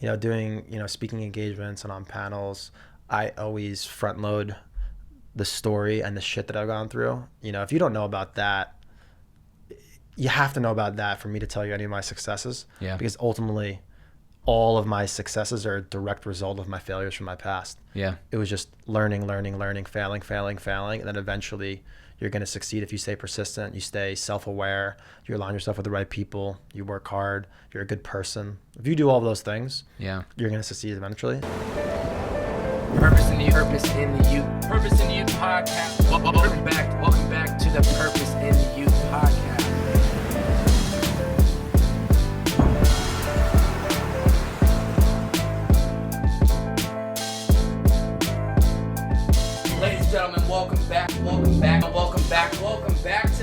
doing, speaking engagements and on panels, I always front load the story and the shit that I've gone through. If you don't know about that, you have to know about that for me to tell you any of my successes. Yeah. Because ultimately, all of my successes are a direct result of my failures from my past. Yeah. It was just learning, failing. And then eventually you're going to succeed if you stay persistent, you stay self-aware, you align yourself with the right people, you work hard, you're a good person. If you do all of those things, Yeah. you're going to succeed eventually. Purpose in the Youth. Purpose in the Youth podcast. Welcome back to the Purpose in the Youth podcast. Ladies and gentlemen, welcome back to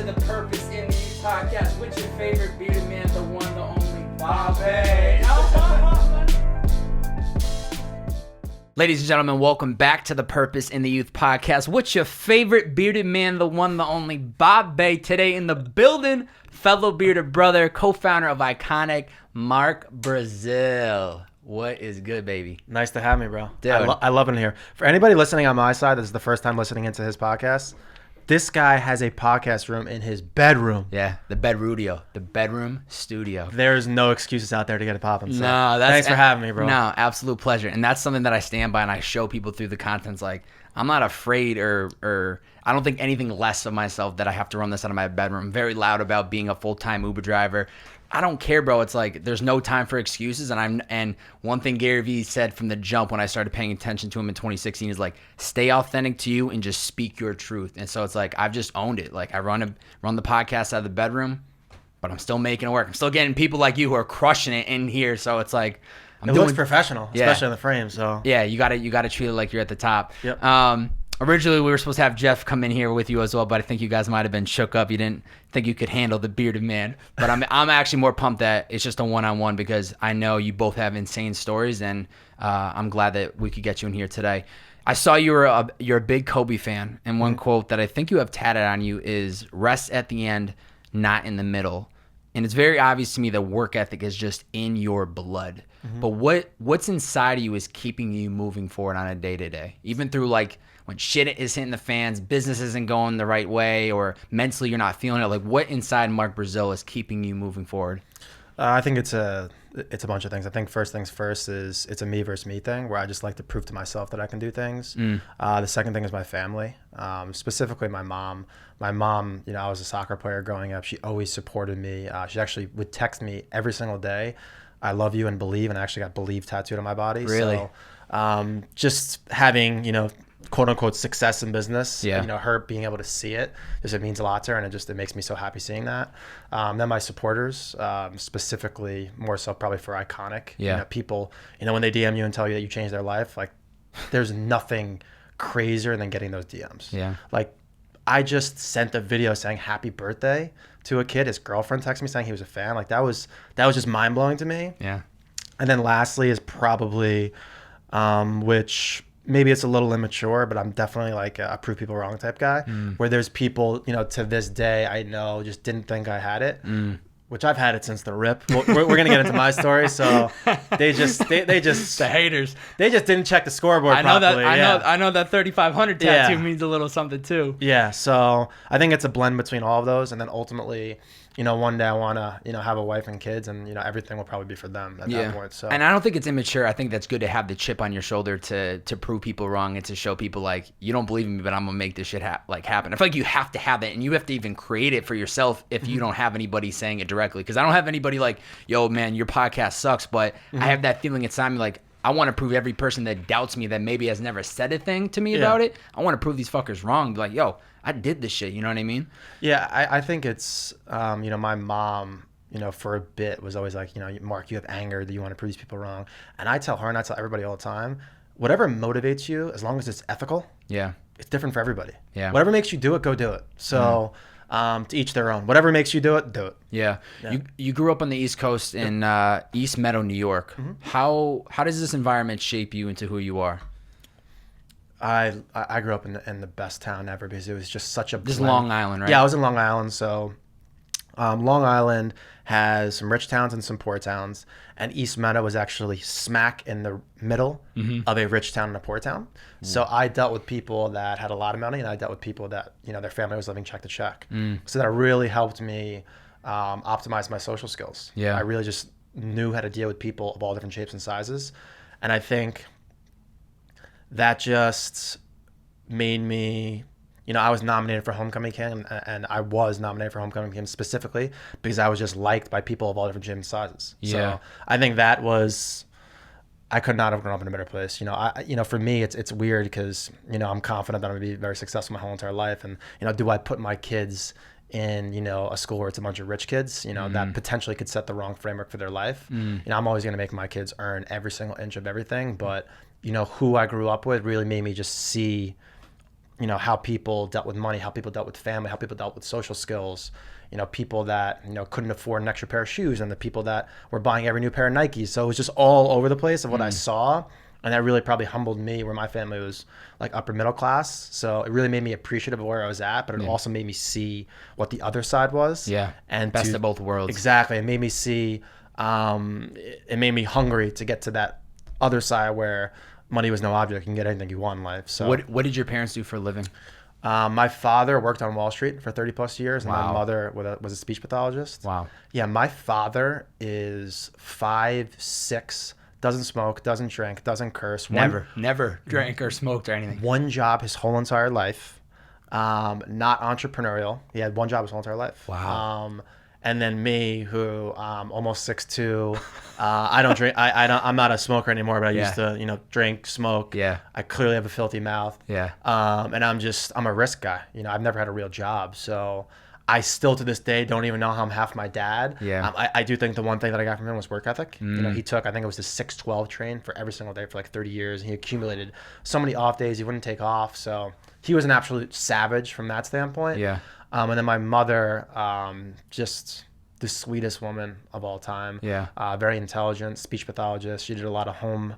the Purpose in the Youth podcast with your favorite bearded man, the one, the only, Bobby. Ladies and gentlemen, welcome back to the Purpose in the Youth podcast. What's your favorite bearded man, the one, the only, Bobby? Today in the building, fellow bearded brother, co-founder of Ikonick, Mark Brazil. What is good, baby? Nice to have me, bro. Dude. I love it here. For anybody listening on my side, this is the first time listening into his podcast. This guy has a podcast room in his bedroom. Yeah, the bedroom studio. There's no excuses out there to get it popping. So Thanks for having me, bro. No, absolute pleasure. And that's something that I stand by and I show people through the contents. Like, I'm not afraid or I don't think anything less of myself that I have to run this out of my bedroom. I'm very loud about being a full-time Uber driver. I don't care, bro. It's like there's no time for excuses. And one thing Gary Vee said from the jump when I started paying attention to him in 2016 is like, stay authentic to you and just speak your truth. And so it's like I've just owned it. Like I run the podcast out of the bedroom, but I'm still making it work. I'm still getting people like you who are crushing it in here. So it's like it looks professional, especially in the frame. So yeah, you gotta treat it like you're at the top. Yep. Originally, we were supposed to have Jeff come in here with you as well, but I think you guys might have been shook up. You didn't think you could handle the bearded man. But I'm actually more pumped that it's just a one-on-one because I know you both have insane stories, and I'm glad that we could get you in here today. I saw you're a big Kobe fan, and one quote that I think you have tatted on you is "Rest at the end, not in the middle." And it's very obvious to me that work ethic is just in your blood. But what's inside of you is keeping you moving forward on a day-to-day, even through like when shit is hitting the fans, business isn't going the right way, or mentally you're not feeling it. Like what inside Mark Brazil is keeping you moving forward? I think it's a bunch of things. I think first things first is it's a me versus me thing where I just like to prove to myself that I can do things. The second thing is my family, specifically my mom. My mom, I was a soccer player growing up. She always supported me. She actually would text me every single day, "I love you" and "believe," and I actually got "believe" tattooed on my body. Really? So just having, quote unquote success in business, Yeah. Her being able to see it, just it means a lot to her, and it makes me so happy seeing that. Then my supporters, specifically more so probably for Ikonick. Yeah. People, when they DM you and tell you that you changed their life, like there's nothing crazier than getting those DMs. Yeah. Like I just sent a video saying happy birthday to a kid. His girlfriend texted me saying he was a fan. Like that was just mind blowing to me. Yeah. And then lastly is probably, which maybe it's a little immature, but I'm definitely like a prove people wrong type guy, where there's people, to this day I know just didn't think I had it, which I've had it since the rip. We're going to get into my story. So they just The haters. They just didn't check the scoreboard properly. I know that 3,500 tattoo means a little something too. Yeah. So I think it's a blend between all of those. And then ultimately, one day I want to, have a wife and kids, and, everything will probably be for them at that point. So, and I don't think it's immature. I think that's good to have the chip on your shoulder to prove people wrong and to show people like, you don't believe in me, but I'm going to make this shit happen. I feel like you have to have it, and you have to even create it for yourself if you don't have anybody saying it directly. Because I don't have anybody like, yo, man, your podcast sucks, but I have that feeling inside me like, I want to prove every person that doubts me that maybe has never said a thing to me about it. I want to prove these fuckers wrong. Be like, yo, I did this shit. You know what I mean? Yeah, I think it's, my mom, for a bit was always like, Mark, you have anger that you want to prove these people wrong. And I tell her and I tell everybody all the time, whatever motivates you, as long as it's ethical, it's different for everybody. Yeah. Whatever makes you do it, go do it. So to each their own. Whatever makes you do it, do it. Yeah. You grew up on the East Coast in East Meadow, New York. How does this environment shape you into who you are? I grew up in the best town ever because it was just such a This is blend. Long Island, right? Yeah, I was in Long Island, so Long Island has some rich towns and some poor towns, and East Meadow was actually smack in the middle of a rich town and a poor town. So I dealt with people that had a lot of money, and I dealt with people that, you know, their family was living check to check. So that really helped me optimize my social skills. Yeah. I really just knew how to deal with people of all different shapes and sizes, and I think that just made me, you know, I was nominated for Homecoming King, and I was nominated for Homecoming King specifically because I was just liked by people of all different shapes and sizes. Yeah. So I think that was, I could not have grown up in a better place. You know, you know, for me, it's weird because, you know, I'm confident that I'm gonna be very successful my whole entire life, and, you know, do I put my kids in, you know, a school where it's a bunch of rich kids, you know, that potentially could set the wrong framework for their life. You know, I'm always gonna make my kids earn every single inch of everything, but, you know, who I grew up with really made me just see, you know, how people dealt with money, how people dealt with family, how people dealt with social skills, you know, people that, you know, couldn't afford an extra pair of shoes, and the people that were buying every new pair of Nikes. So it was just all over the place of what I saw. And that really probably humbled me, where my family was like upper middle class. So it really made me appreciative of where I was at, but it also made me see what the other side was. Yeah. And Best of both worlds. Exactly. It made me see, it made me hungry to get to that other side where money was no object. You can get anything you want in life. So What did your parents do for a living? my father worked on Wall Street for 30 plus years, and Wow. my mother was a speech pathologist. Wow. Yeah, my father is 5'6", doesn't smoke, doesn't drink, doesn't curse. Never drank or smoked or anything. One job his whole entire life. Not entrepreneurial. He had one job his whole entire life. Wow. And then me, who almost 6'2", I don't drink. I'm not a smoker anymore, but I used to, you know, drink, smoke. Yeah. I clearly have a filthy mouth. Yeah. And I'm a risk guy. You know, I've never had a real job, so I still to this day don't even know how I'm half my dad. Yeah. I do think the one thing that I got from him was work ethic. You know, he took, I think it was the 6-12 train for every single day for like 30 years. And he accumulated so many off days he wouldn't take off. So he was an absolute savage from that standpoint. Yeah. And then my mother, just the sweetest woman of all time. Yeah. Very intelligent, speech pathologist. She did a lot of home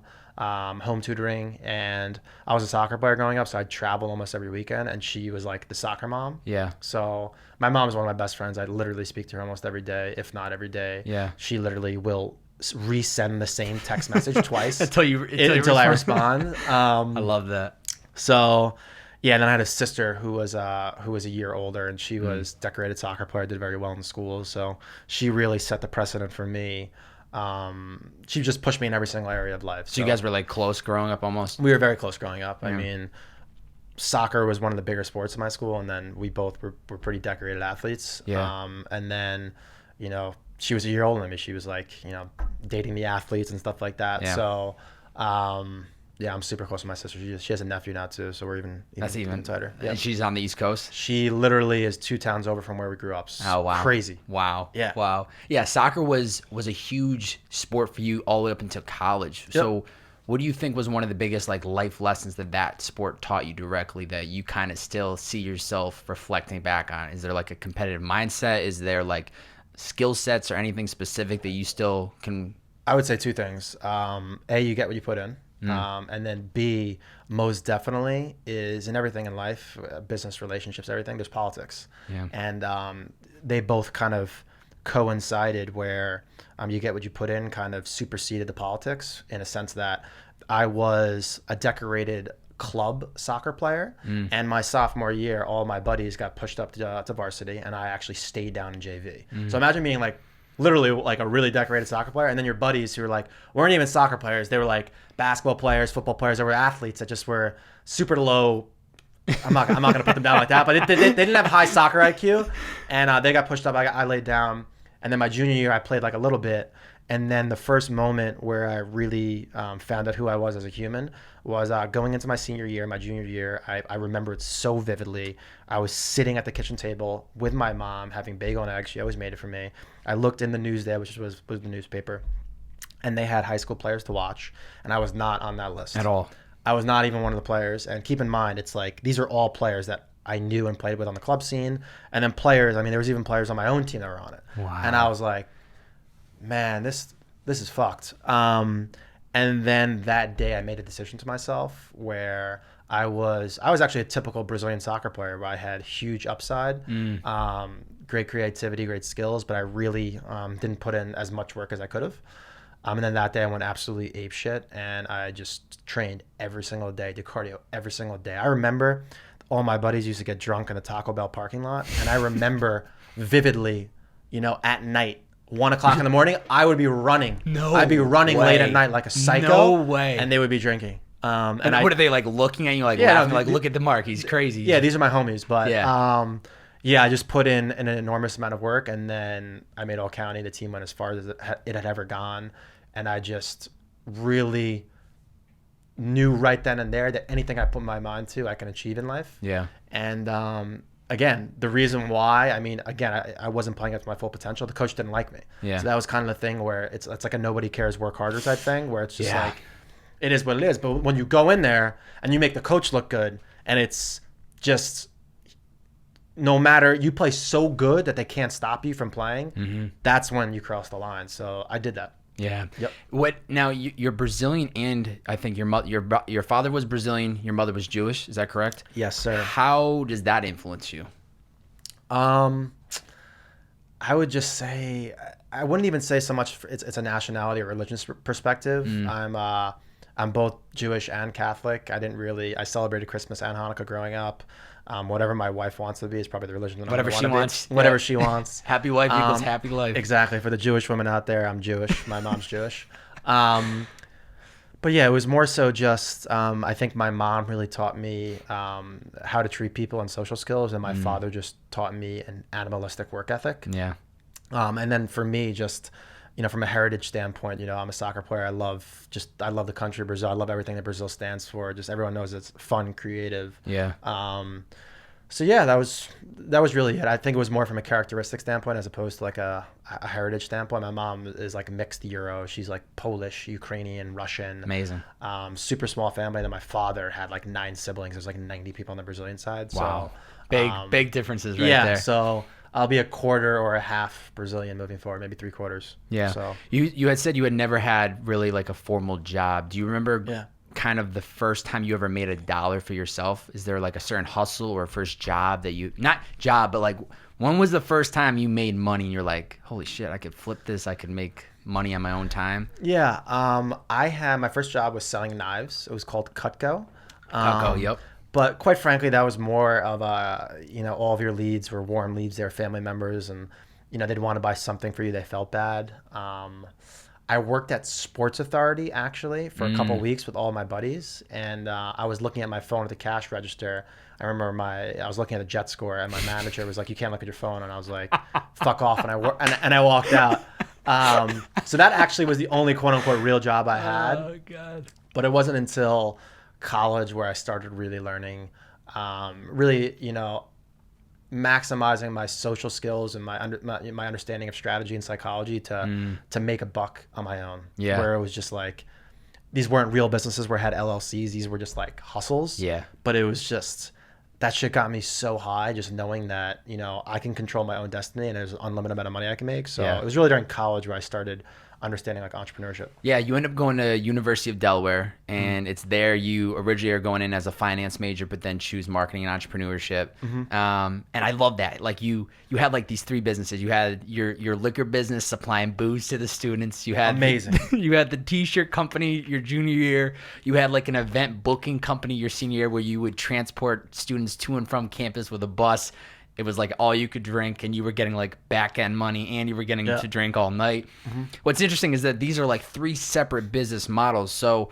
tutoring, and I was a soccer player growing up, so I'd travel almost every weekend, and she was like the soccer mom. Yeah. So my mom is one of my best friends. I literally speak to her almost every day, if not every day. Yeah. She literally will resend the same text message twice until I respond. I love that. So, yeah, and then I had a sister who was a year older, and she was decorated soccer player, did very well in school. So she really set the precedent for me. She just pushed me in every single area of life. So you guys were like close growing up almost? We were very close growing up. Yeah. I mean, soccer was one of the bigger sports in my school, and then we both were pretty decorated athletes. Yeah. And then, you know, she was a year older than me. She was like, you know, dating the athletes and stuff like that. Yeah. So, yeah, I'm super close to my sister. She has a nephew now too, so we're even tighter. Yeah. And she's on the East Coast? She literally is 2 towns over from where we grew up. Oh, wow. Crazy. Wow. Yeah. Wow. Yeah, soccer was a huge sport for you all the way up until college. Yep. So what do you think was one of the biggest like life lessons that sport taught you directly that you kind of still see yourself reflecting back on? Is there like a competitive mindset? Is there like skill sets or anything specific that you still can? I would say 2 things. A, you get what you put in. And then B, most definitely is in everything in life, business, relationships, everything, there's politics. Yeah. And they both kind of coincided where you get what you put in kind of superseded the politics, in a sense that I was a decorated club soccer player, and my sophomore year, all my buddies got pushed up to varsity, and I actually stayed down in JV. So imagine being like literally like a really decorated soccer player, and then your buddies who were like weren't even soccer players, they were like basketball players, football players, they were athletes that just were super low. I'm not gonna put them down like that, but they didn't have high soccer IQ, and they got pushed up. I laid down, and then my junior year I played like a little bit, and then the first moment where I really found out who I was as a human was going into my senior year, my junior year. I remember it so vividly. I was sitting at the kitchen table with my mom having bagel and eggs. She always made it for me. I looked in the Newsday, which was the newspaper, and they had high school players to watch, and I was not on that list At all. I was not even one of the players. And keep in mind, it's like these are all players that I knew and played with on the club scene, and then players. I mean, there was even players on my own team that were on it. Wow. And I was like, man, this is fucked. And then that day I made a decision to myself where I was actually a typical Brazilian soccer player where I had huge upside, great creativity, great skills, but I really didn't put in as much work as I could have. And then that day I went absolutely apeshit, and I just trained every single day, did cardio every single day. I remember all my buddies used to get drunk in the Taco Bell parking lot, and I remember vividly, at night, 1:00 in the morning, I would be running. I'd be running late at night like a psycho. No way. And they would be drinking. And what are they like looking at you like laughing like, look at the mark, he's crazy. Yeah, these are my homies. But I just put in an enormous amount of work, and then I made all county. The team went as far as it had ever gone, and I just really knew right then and there that anything I put my mind to, I can achieve in life. Yeah. And again, the reason why, I wasn't playing up to my full potential. The coach didn't like me. Yeah. So that was kind of the thing where it's like a nobody cares, work harder type thing, where it's just like, it is what it is. But when you go in there and you make the coach look good, and it's just, no matter, you play so good that they can't stop you from playing, that's when you cross the line. So I did that. Yeah. Yep. What now? You're Brazilian, and I think your father was Brazilian. Your mother was Jewish. Is that correct? Yes, sir. How does that influence you? I would just say, I wouldn't even say so much it's a nationality or religious perspective. I'm both Jewish and Catholic. I celebrated Christmas and Hanukkah growing up. Whatever my wife wants to be is probably the religion that Whatever she wants. Whatever she wants. Happy wife equals happy life. Exactly. For the Jewish women out there, I'm Jewish. My mom's Jewish. But yeah, it was more so just, I think my mom really taught me how to treat people and social skills, and my father just taught me an animalistic work ethic. Yeah. And then for me, just, from a heritage standpoint, I'm a soccer player. I love the country of Brazil. I love everything that Brazil stands for. Just everyone knows it's fun, creative. Yeah. So yeah, that was really it. I think it was more from a characteristic standpoint as opposed to like a heritage standpoint. My mom is like mixed Euro. She's like Polish, Ukrainian, Russian. Amazing. Super small family. Then my father had like 9 siblings. There's like 90 people on the Brazilian side. Wow. So, big differences right there. there. So I'll be a quarter or a half Brazilian moving forward, maybe 3/4. Yeah. So you had said you had never had really like a formal job. Do you remember kind of the first time you ever made $1 for yourself? Is there like a certain hustle or first job that not job, but like when was the first time you made money and you're like, holy shit, I could flip this. I could make money on my own time. Yeah. I had, my first job was selling knives. It was called Cutco. Yep. But quite frankly, that was more of all of your leads were warm leads. They were family members, and, they'd want to buy something for you. They felt bad. I worked at Sports Authority actually for a couple of weeks with all my buddies, and I was looking at my phone at the cash register. I remember I was looking at the Jet score, and my manager was like, "You can't look at your phone," and I was like, "Fuck off!" and I walked out. So that actually was the only quote unquote real job I had. Oh God! But it wasn't until college where I started really learning, maximizing my social skills and my understanding of strategy and psychology to make a buck on my own. Yeah. Where it was just like, these weren't real businesses where I had LLCs. These were just like hustles. Yeah. But it was just, that shit got me so high, just knowing that, I can control my own destiny and there's an unlimited amount of money I can make. So it was really during college where I started understanding like entrepreneurship. Yeah, you end up going to University of Delaware, and it's there you originally are going in as a finance major, but then choose marketing and entrepreneurship. And I love that. Like you had like these 3 businesses. You had your liquor business supplying booze to the students. You had amazing. You had the t-shirt company your junior year. You had like an event booking company your senior year where you would transport students to and from campus with a bus. It was like all you could drink, and you were getting like back end money, and you were getting to drink all night. What's interesting is that these are like 3 separate business models. So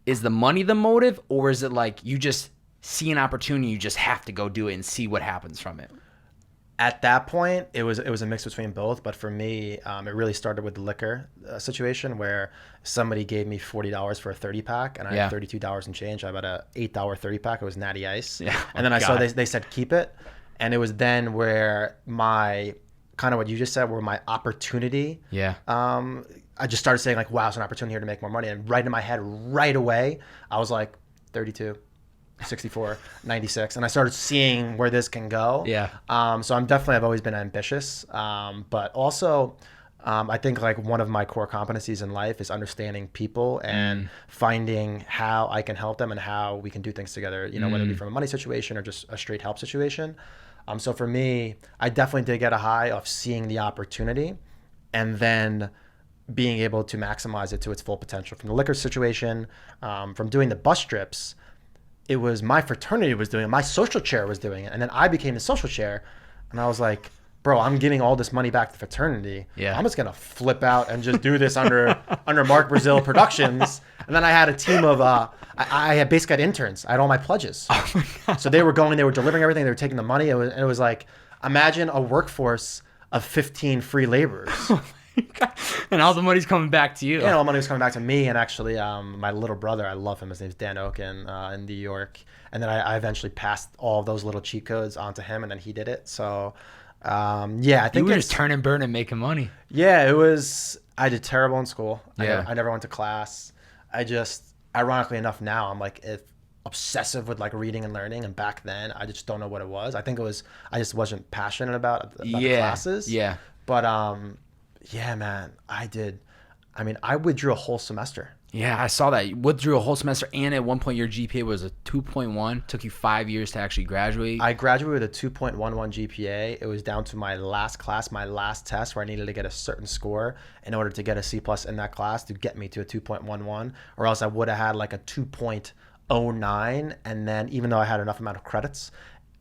is the money the motive, or is it like you just see an opportunity, you just have to go do it and see what happens from it? At that point, it was a mix between both. But for me, it really started with the liquor situation where somebody gave me $40 for a 30-pack, and I had $32 and change. I bought a $8 30-pack. It was Natty Ice. Yeah. And then I saw they said keep it. And it was then where my, kind of what you just said, where my opportunity, I just started saying like, wow, it's an opportunity here to make more money. And right in my head, right away, I was like 32, 64, 96. And I started seeing where this can go. Yeah. So I've always been ambitious. But also, I think like one of my core competencies in life is understanding people and finding how I can help them and how we can do things together, whether it be from a money situation or just a straight help situation. So for me, I definitely did get a high of seeing the opportunity and then being able to maximize it to its full potential. From the liquor situation, from doing the bus trips, it was my fraternity was doing it, my social chair was doing it, and then I became the social chair, and I was like, bro, I'm giving all this money back to fraternity. Yeah. I'm just gonna flip out and just do this under Mark Brazil Productions. And then I had a team of I had basically had interns. I had all my pledges. Oh my God. So they were delivering everything, they were taking the money. It was like, imagine a workforce of 15 free laborers. And all the money's coming back to you. Yeah, all the money was coming back to me. And actually, my little brother, I love him. His name's Dan Oken in New York. And then I eventually passed all of those little cheat codes onto him, and then he did it. So, yeah, I think you were just turning, burning, making money. Yeah, it was. I did terrible in school. Yeah. I never went to class. Ironically enough, now I'm like obsessive with like reading and learning. And back then, I just don't know what it was. I think it was I just wasn't passionate about the classes. Yeah. But yeah, man, I withdrew a whole semester. Yeah, I saw that. You withdrew a whole semester, and at one point your GPA was a 2.1. Took you 5 years to actually graduate. I graduated with a 2.11 GPA. It was down to my last class, my last test, where I needed to get a certain score in order to get a C+ in that class to get me to a 2.11, or else I would have had like a 2.09. And then even though I had enough amount of credits,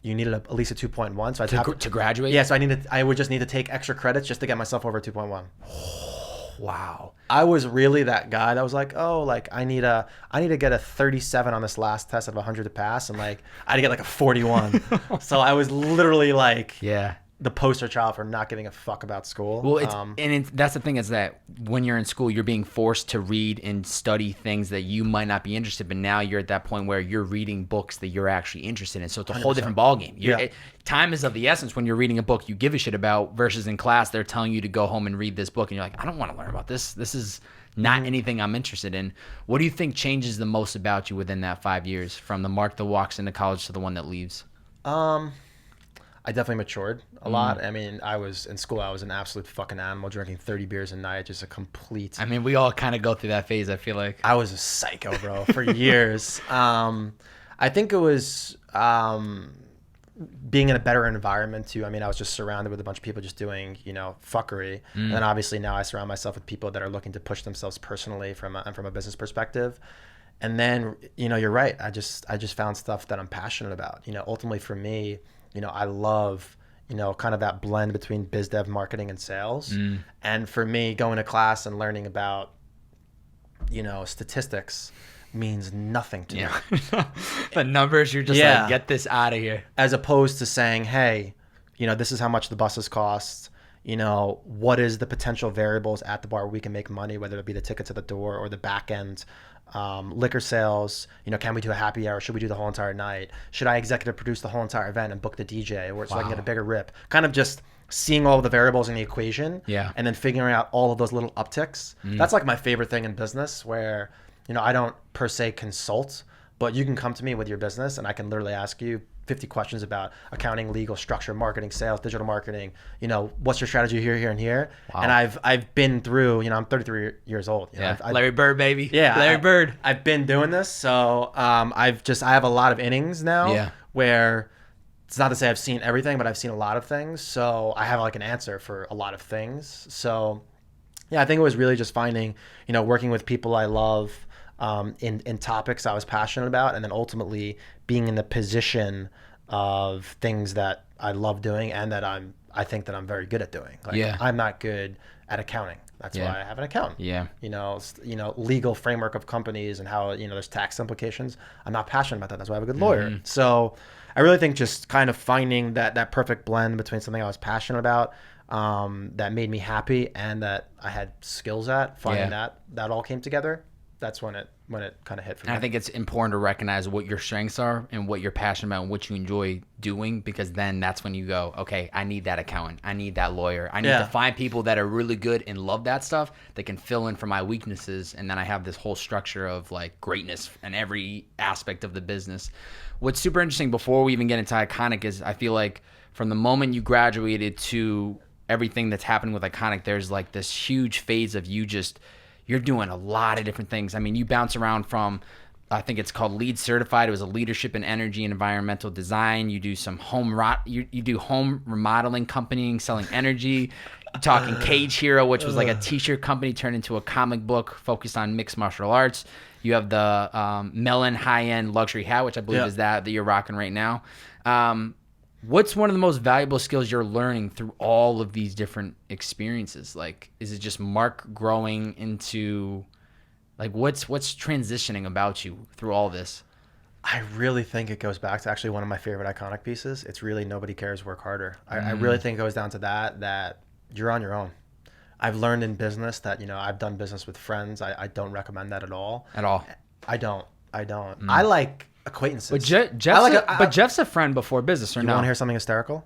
you needed at least a 2.1. So to graduate? Yeah, so I would just need to take extra credits just to get myself over a 2.1. Wow. I was really that guy that was like, oh, like I need to get a 37 on this last test out of 100 to pass, and like I had to get like a 41. So I was literally like, yeah, the poster child for not giving a fuck about school. Well, that's the thing, is that when you're in school, you're being forced to read and study things that you might not be interested in, but now you're at that point where you're reading books that you're actually interested in. So it's a whole different ballgame. Time is of the essence when you're reading a book you give a shit about, versus in class they're telling you to go home and read this book, and you're like, I don't want to learn about this. This is not anything I'm interested in. What do you think changes the most about you within that 5 years, from the Mark that walks into college to the one that leaves? I definitely matured a lot. I mean, I was in school, I was an absolute fucking animal, drinking 30 beers a night, just a complete... I mean, we all kind of go through that phase, I feel like. I was a psycho, bro, for years. I think it was being in a better environment, too. I mean, I was just surrounded with a bunch of people just doing, fuckery. And then obviously now I surround myself with people that are looking to push themselves personally from a business perspective. And then, you're right. I just found stuff that I'm passionate about. Ultimately for me... I love, kind of that blend between biz dev, marketing, and sales. And for me, going to class and learning about, statistics means nothing to me. The numbers, you're just like, get this out of here. As opposed to saying, hey, this is how much the buses cost. What is the potential variables at the bar where we can make money, whether it be the tickets at the door or the back end. Liquor sales, can we do a happy hour? Should we do the whole entire night? Should I executive produce the whole entire event and book the DJ so I can get a bigger rip? Kind of just seeing all of the variables in the equation, and then figuring out all of those little upticks. That's like my favorite thing in business, where I don't per se consult, but you can come to me with your business and I can literally ask you 50 questions about accounting, legal, structure, marketing, sales, digital marketing. What's your strategy here, and here? Wow. And I've been through. I'm 33 years old. Larry Bird, baby. Yeah, Larry Bird. I've been doing this, so I have a lot of innings now. Yeah. Where it's not to say I've seen everything, but I've seen a lot of things. So I have like an answer for a lot of things. So yeah, I think it was really just finding, working with people I love. In topics I was passionate about, and then ultimately being in the position of things that I love doing and that I think that I'm very good at doing. Like, I'm not good at accounting. That's why I have an accountant. Yeah. Legal framework of companies and how, there's tax implications. I'm not passionate about that. That's why I have a good lawyer. So I really think just kind of finding that perfect blend between something I was passionate about, that made me happy and that I had skills at, finding that all came together. That's when it kind of hit for me. And I think it's important to recognize what your strengths are and what you're passionate about and what you enjoy doing, because then that's when you go, okay, I need that accountant. I need that lawyer. I need to find people that are really good and love that stuff that can fill in for my weaknesses. And then I have this whole structure of like greatness in every aspect of the business. What's super interesting before we even get into Ikonick is I feel like from the moment you graduated to everything that's happening with Ikonick, there's like this huge phase of you're doing a lot of different things. I mean, you bounce around from, I think it's called LEED certified. It was a leadership in energy and environmental design. You do some you do home remodeling company, selling energy. You're talking Cage Hero, which was like a t-shirt company turned into a comic book focused on mixed martial arts. You have the Melon high-end luxury hat, which I believe is that you're rocking right now. What's one of the most valuable skills you're learning through all of these different experiences? Like, is it just Mark growing into, like, what's transitioning about you through all this? I really think it goes back to actually one of my favorite Ikonick pieces. It's really nobody cares, work harder. I really think it goes down to that you're on your own. I've learned in business that, I've done business with friends. I don't recommend that at all. At all? I don't. I like acquaintances. But Jeff's a friend before business, or you no? You want to hear something hysterical?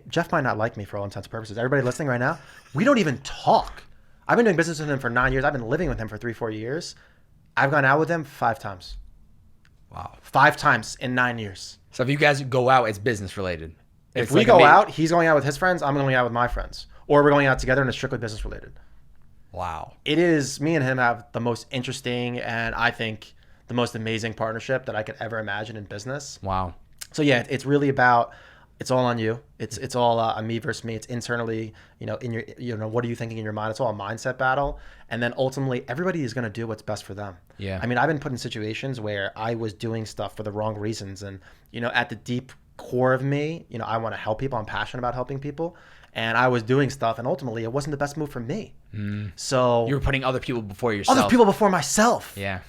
Jeff might not like me for all intents and purposes. Everybody listening right now, we don't even talk. I've been doing business with him for 9 years. I've been living with him for 3-4 years. I've gone out with him 5 times. Wow. 5 times in 9 years. So if you guys go out, it's business related. If we go out, he's going out with his friends, I'm going out with my friends. Or we're going out together and it's strictly business related. Wow. It is, me and him have the most interesting and I think the most amazing partnership that I could ever imagine in business. Wow. So yeah, it's really about, it's all on you. It's all a me versus me. It's internally, in your, what are you thinking in your mind? It's all a mindset battle. And then ultimately everybody is going to do what's best for them. Yeah. I mean, I've been put in situations where I was doing stuff for the wrong reasons. And, at the deep core of me, I want to help people. I'm passionate about helping people. And I was doing stuff and ultimately it wasn't the best move for me. So you were putting other people before yourself. Other people before myself. Yeah.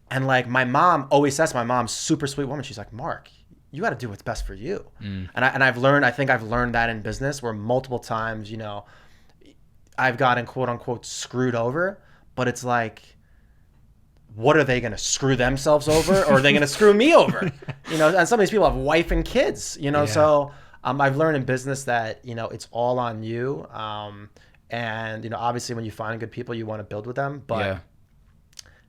And like my mom always says, my mom's super sweet woman. She's like, Mark, you got to do what's best for you. And I've learned that in business where multiple times, I've gotten quote unquote screwed over, but it's like, what are they going to screw themselves over or are they going to screw me over? And some of these people have wife and kids, so I've learned in business that, it's all on you. And, obviously when you find good people, you want to build with them, but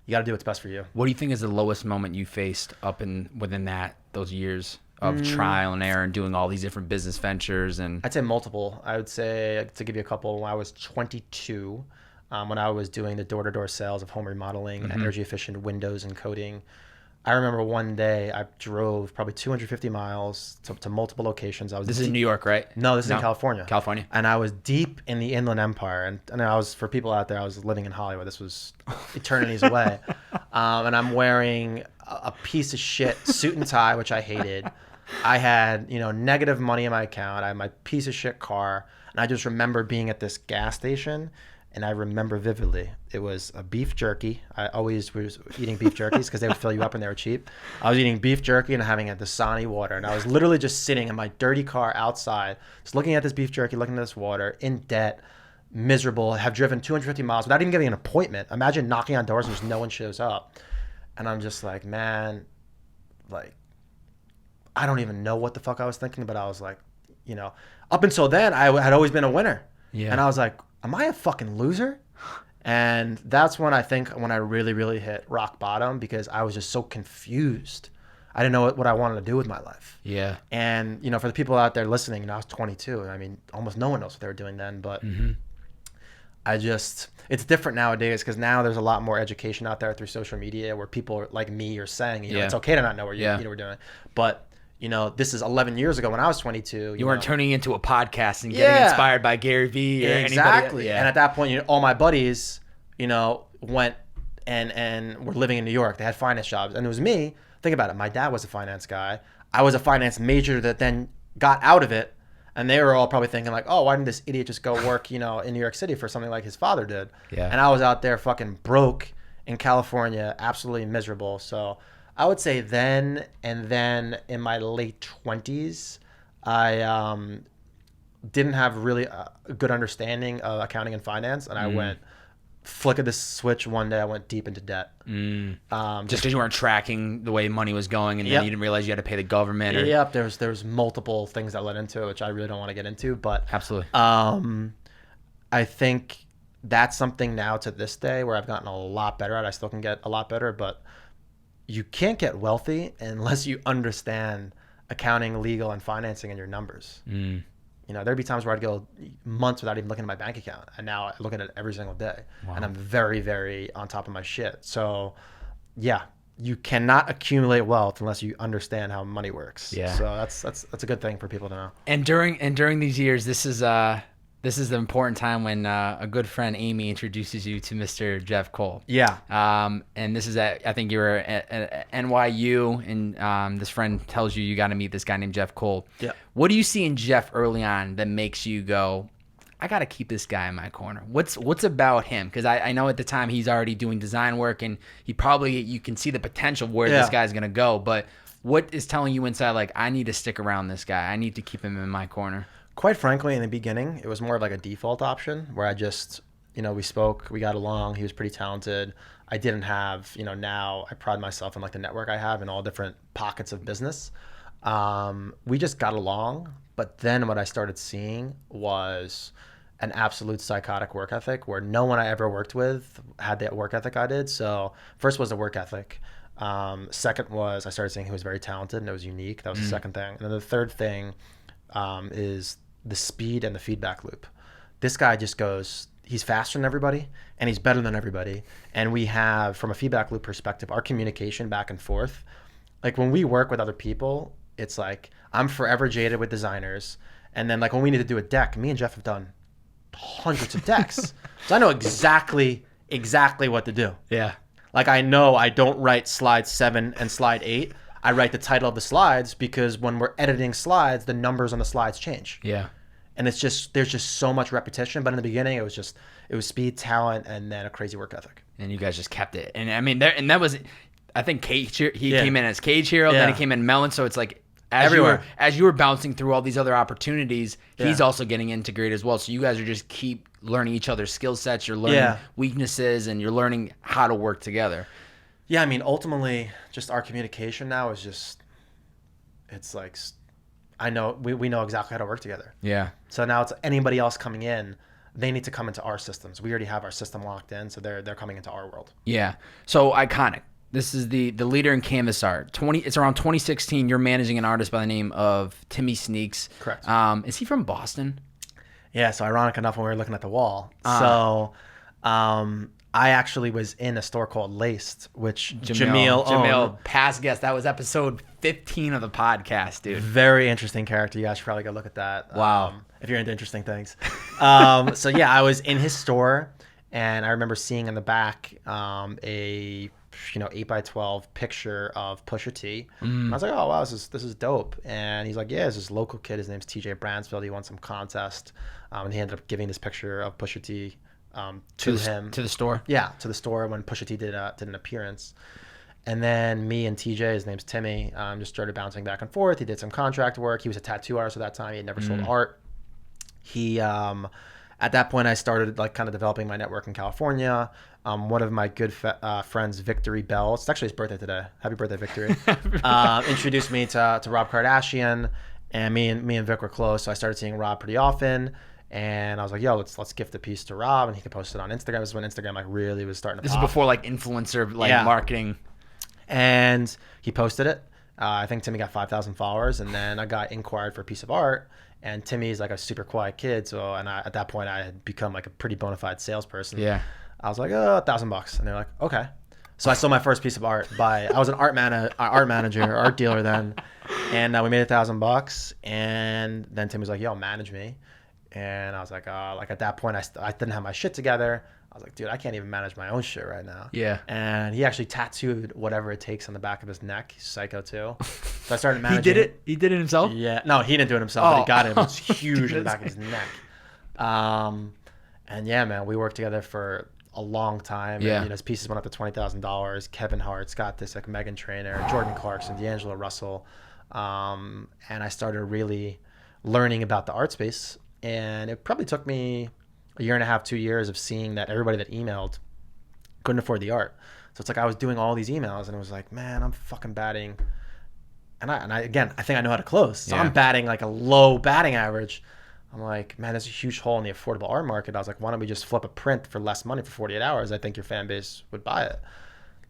you got to do what's best for you. What do you think is the lowest moment you faced within those years of trial and error and doing all these different business ventures? And I'd say multiple. I would say, to give you a couple, when I was 22, when I was doing the door-to-door sales of home remodeling, energy efficient windows and coating, I remember one day I drove probably 250 miles to multiple locations. This is in New York, right? No, this is in California. California. And I was deep in the Inland Empire. And I was, for people out there, I was living in Hollywood. This was eternities away. And I'm wearing a piece of shit suit and tie, which I hated. I had, negative money in my account. I had my piece of shit car. And I just remember being at this gas station. And I remember vividly, it was a beef jerky. I always was eating beef jerkies because they would fill you up and they were cheap. I was eating beef jerky and having a Dasani water. And I was literally just sitting in my dirty car outside, just looking at this beef jerky, looking at this water, in debt, miserable, have driven 250 miles without even getting an appointment. Imagine knocking on doors and just no one shows up. And I'm just like, man, like, I don't even know what the fuck I was thinking, but I was like, up until then, I had always been a winner. Yeah. And I was like, am I a fucking loser? And that's when I really, really hit rock bottom because I was just so confused. I didn't know what I wanted to do with my life. Yeah. And, for the people out there listening, I was 22. I mean, almost no one knows what they were doing then, but it's different nowadays because now there's a lot more education out there through social media where people like me are saying, it's okay to not know what you were doing. But this is 11 years ago when I was 22. You weren't turning into a podcast and getting inspired by Gary V or exactly. anybody. And at that point, all my buddies, went and were living in New York. They had finance jobs. And it was me. Think about it. My dad was a finance guy. I was a finance major that then got out of it. And they were all probably thinking like, oh, why didn't this idiot just go work, in New York City for something like his father did? Yeah. And I was out there fucking broke in California, absolutely miserable. So I would say then, and then in my late 20s, I didn't have really a good understanding of accounting and finance. And I went, flick of the switch one day, I went deep into debt. Just because you weren't tracking the way money was going and then you didn't realize you had to pay the government. Yep, there's multiple things that led into it, which I really don't want to get into. But absolutely. I think that's something now to this day where I've gotten a lot better at. I still can get a lot better, but you can't get wealthy unless you understand accounting, legal, and financing and your numbers. there'd be times where I'd go months without even looking at my bank account. And now I look at it every single day. Wow. And I'm very, very on top of my shit. So yeah, you cannot accumulate wealth unless you understand how money works. Yeah. So that's a good thing for people to know. And during these years, this is the important time when a good friend, Amy, introduces you to Mr. Jeff Cole. Yeah. And this is I think you were at NYU, and this friend tells you got to meet this guy named Jeff Cole. Yeah. What do you see in Jeff early on that makes you go, I got to keep this guy in my corner? What's about him? Because I know at the time he's already doing design work, and you can see the potential where this guy's going to go. But what is telling you inside, like, I need to stick around this guy. I need to keep him in my corner? Quite frankly, in the beginning, it was more of like a default option where I just, we spoke, we got along. He was pretty talented. I didn't have, now I pride myself in like the network I have in all different pockets of business. We just got along. But then what I started seeing was an absolute psychotic work ethic where no one I ever worked with had that work ethic I did. So first was the work ethic. Second was I started seeing he was very talented and it was unique. That was the second thing. And then the third thing is the speed and the feedback loop. This guy just goes, he's faster than everybody and he's better than everybody. And we have, from a feedback loop perspective, our communication back and forth. Like when we work with other people, it's like I'm forever jaded with designers. And then like when we need to do a deck, me and Jeff have done hundreds of decks. So I know exactly what to do. Yeah. Like I know I don't write slide 7 and slide 8. I write the title of the slides because when we're editing slides, the numbers on the slides change. Yeah. And there's just so much repetition. But in the beginning, it was speed, talent, and then a crazy work ethic. And you guys just kept it. And I mean, that was, I think he came in as Cage Hero, then he came in Melon. So it's like as you were bouncing through all these other opportunities, he's also getting integrated as well. So you guys are just keep learning each other's skill sets. You're learning weaknesses and you're learning how to work together. Yeah, I mean, ultimately, just our communication now is just, it's like, I know, we know exactly how to work together. Yeah. So now it's anybody else coming in, they need to come into our systems. We already have our system locked in, so they're coming into our world. Yeah. So Ikonick. This is the leader in canvas art. It's around 2016. You're managing an artist by the name of Timmy Sneaks. Correct. Is he from Boston? Yeah, so ironic enough when we were looking at the wall. I actually was in a store called Laced, which Jamil owned. Past guest. That was episode 15 of the podcast, dude. Very interesting character. You guys should probably go look at that. Wow. If you're into interesting things. So yeah, I was in his store, and I remember seeing in the back a 8x12 picture of Pusha T. And I was like, oh wow, this is dope. And he's like, yeah, it's this local kid. His name's TJ Bransfield. He won some contest, and he ended up giving this picture of Pusha T. To the store. Yeah, to the store when Pusha T did an appearance. And then me and TJ, his name's Timmy, just started bouncing back and forth. He did some contract work. He was a tattoo artist at that time. He had never sold art. He at that point I started like kind of developing my network in California. One of my good friends, Victory Bell, it's actually his birthday today. Happy birthday, Victory. Introduced me to Rob Kardashian, and me and Vic were close. So I started seeing Rob pretty often. And I was like, yo, let's gift a piece to Rob, and he could post it on Instagram. This is when Instagram like really was starting to pop. This is before like influencer marketing. And he posted it. I think Timmy got 5,000 followers, and then I got inquired for a piece of art. And Timmy's like a super quiet kid, so at that point I had become like a pretty bona fide salesperson. Yeah. I was like, $1,000, and they're like, okay. So I sold my first piece of art I was an art manager, art dealer then, and we made $1,000. And then Timmy was like, yo, manage me. And I was like at that point, I didn't have my shit together. I was like, dude, I can't even manage my own shit right now. Yeah. And he actually tattooed whatever it takes on the back of his neck. He's psycho too. So I started managing. He did it himself? Yeah. No, he didn't do it himself, but he got it. It was huge in the back of his neck. And yeah, man, we worked together for a long time. Yeah. And, his pieces went up to $20,000. Kevin Hart, Scott Disick, Megan Trainor, Jordan Clarkson, D'Angelo Russell. And I started really learning about the art space. And it probably took me a year and a half, 2 years of seeing that everybody that emailed couldn't afford the art. So it's like I was doing all these emails, and it was like, man, I'm fucking batting. And I think I know how to close. So I'm batting like a low batting average. I'm like, man, there's a huge hole in the affordable art market. I was like, why don't we just flip a print for less money for 48 hours? I think your fan base would buy it.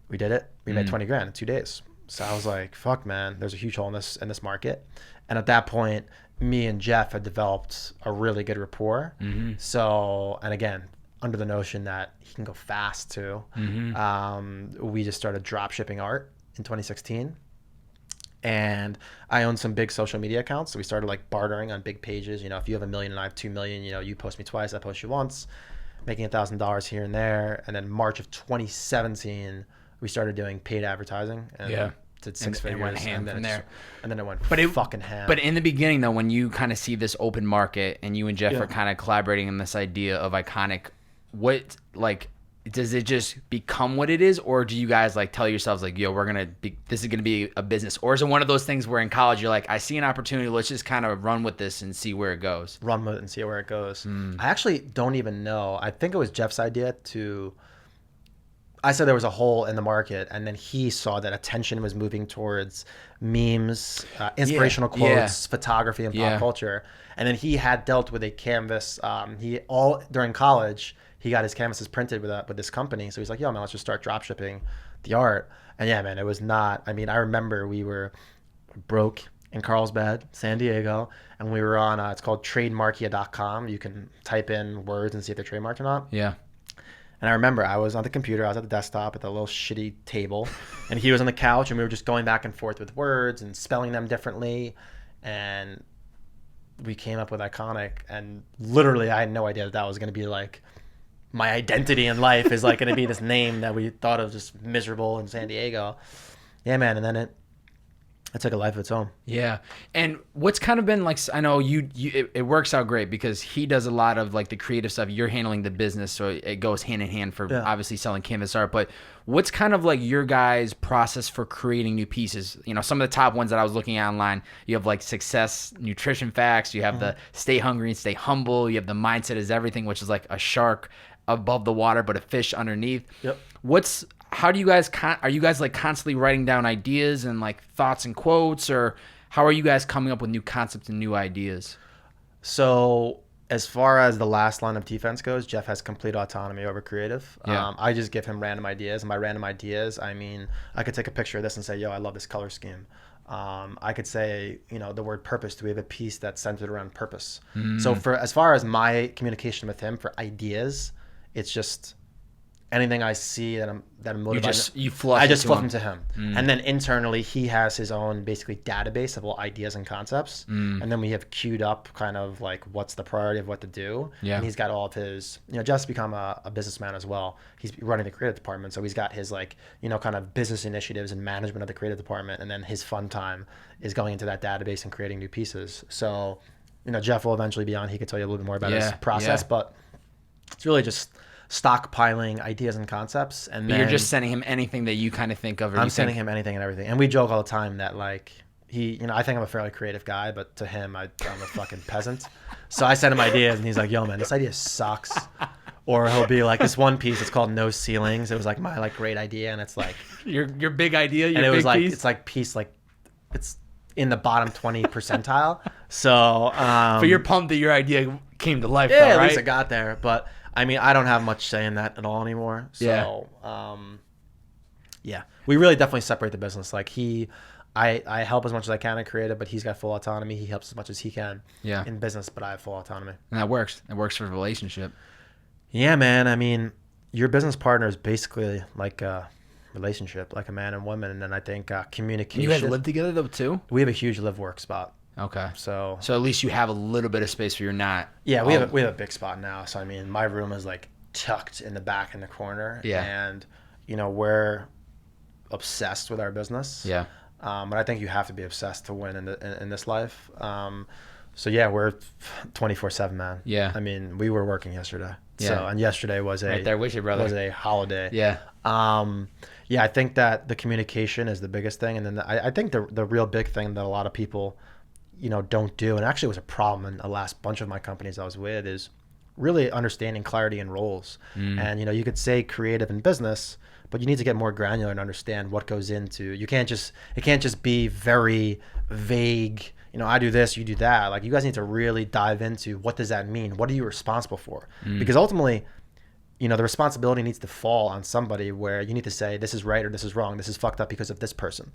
We did it. We made 20 grand in 2 days. So I was like, fuck, man, there's a huge hole in this market. And at that point, me and Jeff had developed a really good rapport. So, and again, under the notion that he can go fast too, we just started drop shipping art in 2016. And I own some big social media accounts. So we started like bartering on big pages. You know, if you have 1 million and I have 2 million, you know, you post me twice, I post you once, making $1,000 here and there. And then March of 2017, we started doing paid advertising. And did 6 figures. And went ham from there. And then it went fucking ham. But in the beginning, though, when you kind of see this open market and you and Jeff are kind of collaborating on this idea of Ikonick, what, like, does it just become what it is, or do you guys like tell yourselves like, yo, this is gonna be a business, or is it one of those things where in college you're like, I see an opportunity, let's just kind of run with this and see where it goes? Run with it and see where it goes. I actually don't even know. I think it was Jeff's idea I said there was a hole in the market, and then he saw that attention was moving towards memes, inspirational quotes, photography, and pop culture. And then he had dealt with a canvas. During college, he got his canvases printed with this company. So he's like, yo, man, let's just start drop shipping the art. And yeah, man, it was not. I mean, I remember we were broke in Carlsbad, San Diego, and we were on. It's called trademarkia.com. You can type in words and see if they're trademarked or not. Yeah. And I remember I was on the computer, I was at the desktop at the little shitty table, and he was on the couch, and we were just going back and forth with words and spelling them differently. And we came up with Ikonick, and literally I had no idea that was going to be like my identity in life is like going to be this name that we thought of just miserable in San Diego. Yeah, man. And then it took a life of its own. Yeah. And what's kind of been like, I know it works out great because he does a lot of like the creative stuff. You're handling the business. So it goes hand in hand for obviously selling canvas art. But what's kind of like your guys' process for creating new pieces? You know, some of the top ones that I was looking at online, you have like success, nutrition facts. You have the stay hungry and stay humble. You have the mindset is everything, which is like a shark above the water, but a fish underneath. Yep. How do you guys, are you guys like constantly writing down ideas and like thoughts and quotes, or how are you guys coming up with new concepts and new ideas? So as far as the last line of defense goes, Jeff has complete autonomy over creative. I just give him random ideas, and by random ideas, I mean, I could take a picture of this and say, yo, I love this color scheme. I could say, you know, the word purpose. Do we have a piece that's centered around purpose? So as far as my communication with him for ideas, it's just anything I see that I'm motivated. I just fluff them to him. And then internally, he has his own basically database of all ideas and concepts. And then we have queued up kind of like what's the priority of what to do. And he's got all of his, you know, Jeff's become a businessman as well. He's running the creative department. So he's got his like, you know, kind of business initiatives and management of the creative department. And then his fun time is going into that database and creating new pieces. So, you know, Jeff will eventually be on. He could tell you a little bit more about his process, but it's really just stockpiling ideas and concepts. And then you're just sending him anything that you kind of think of. I'm sending him anything and everything. And we joke all the time that like you know, I think I'm a fairly creative guy, but to him, I'm a fucking peasant. So I send him ideas and he's like, yo man, this idea sucks. Or he'll be like, this one piece, it's called No Ceilings. It was like my like great idea. And it's like your big idea. And it was like, piece? It's like piece, like it's in the bottom 20 percentile. So, but you're pumped that your idea came to life. Yeah, though, right? At least it got there. But I mean, I don't have much say in that at all anymore. So, we really definitely separate the business. Like I help as much as I can in creative, but he's got full autonomy. He helps as much as he can in business, but I have full autonomy. And that works. It works for a relationship. Yeah, man. I mean, your business partner is basically like a relationship, like a man and woman. And then I think communication. You guys live together though too? We have a huge live work spot. Okay. So at least you have a little bit of space where you're not. Yeah, we have a big spot now. So I mean, my room is like tucked in the back in the corner. Yeah. And you know, we're obsessed with our business. Yeah. But I think you have to be obsessed to win in this life. So yeah, we're 24/7, man. Yeah. I mean, we were working yesterday. Yeah. So and yesterday was right there with you, brother. Was a holiday. Yeah. Yeah, I think that the communication is the biggest thing, and then I think the real big thing that a lot of people, you know, don't do, and actually was a problem in the last bunch of my companies I was with, is really understanding clarity and roles. And you know, you could say creative in business, but you need to get more granular and understand what goes into. It can't just be very vague. You know, I do this, you do that. Like, you guys need to really dive into what does that mean? What are you responsible for? Because ultimately, the responsibility needs to fall on somebody where you need to say, this is right or this is wrong. This is fucked up because of this person.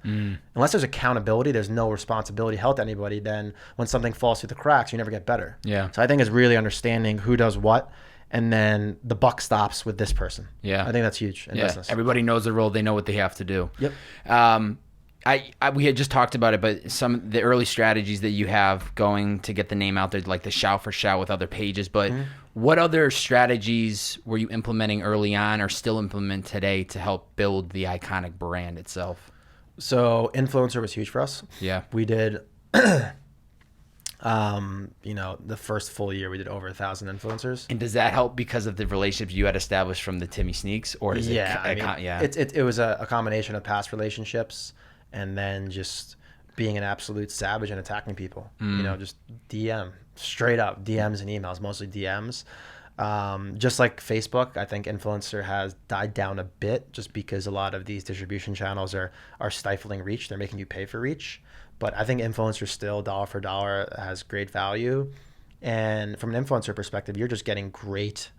Unless there's accountability, there's no responsibility held to anybody. Then when something falls through the cracks, you never get better. Yeah. So I think it's really understanding who does what, and then the buck stops with this person. Yeah. I think that's huge in business. Everybody knows the role. They know what they have to do. Yep. We had just talked about it, but some of the early strategies that you have going to get the name out there, like the shout for shout with other pages, but what other strategies were you implementing early on or still implement today to help build the Ikonick brand itself? So influencer was huge for us. Yeah. We did, the first full year we did over 1,000 influencers. And does that help because of the relationships you had established from the Timmy Sneaks, or is it was a combination of past relationships and then just being an absolute savage and attacking people. Just straight up DMs and emails, mostly DMs. Just like Facebook, I think influencer has died down a bit just because a lot of these distribution channels are stifling reach. They're making you pay for reach. But I think influencer still dollar for dollar has great value. And from an influencer perspective, you're just getting great,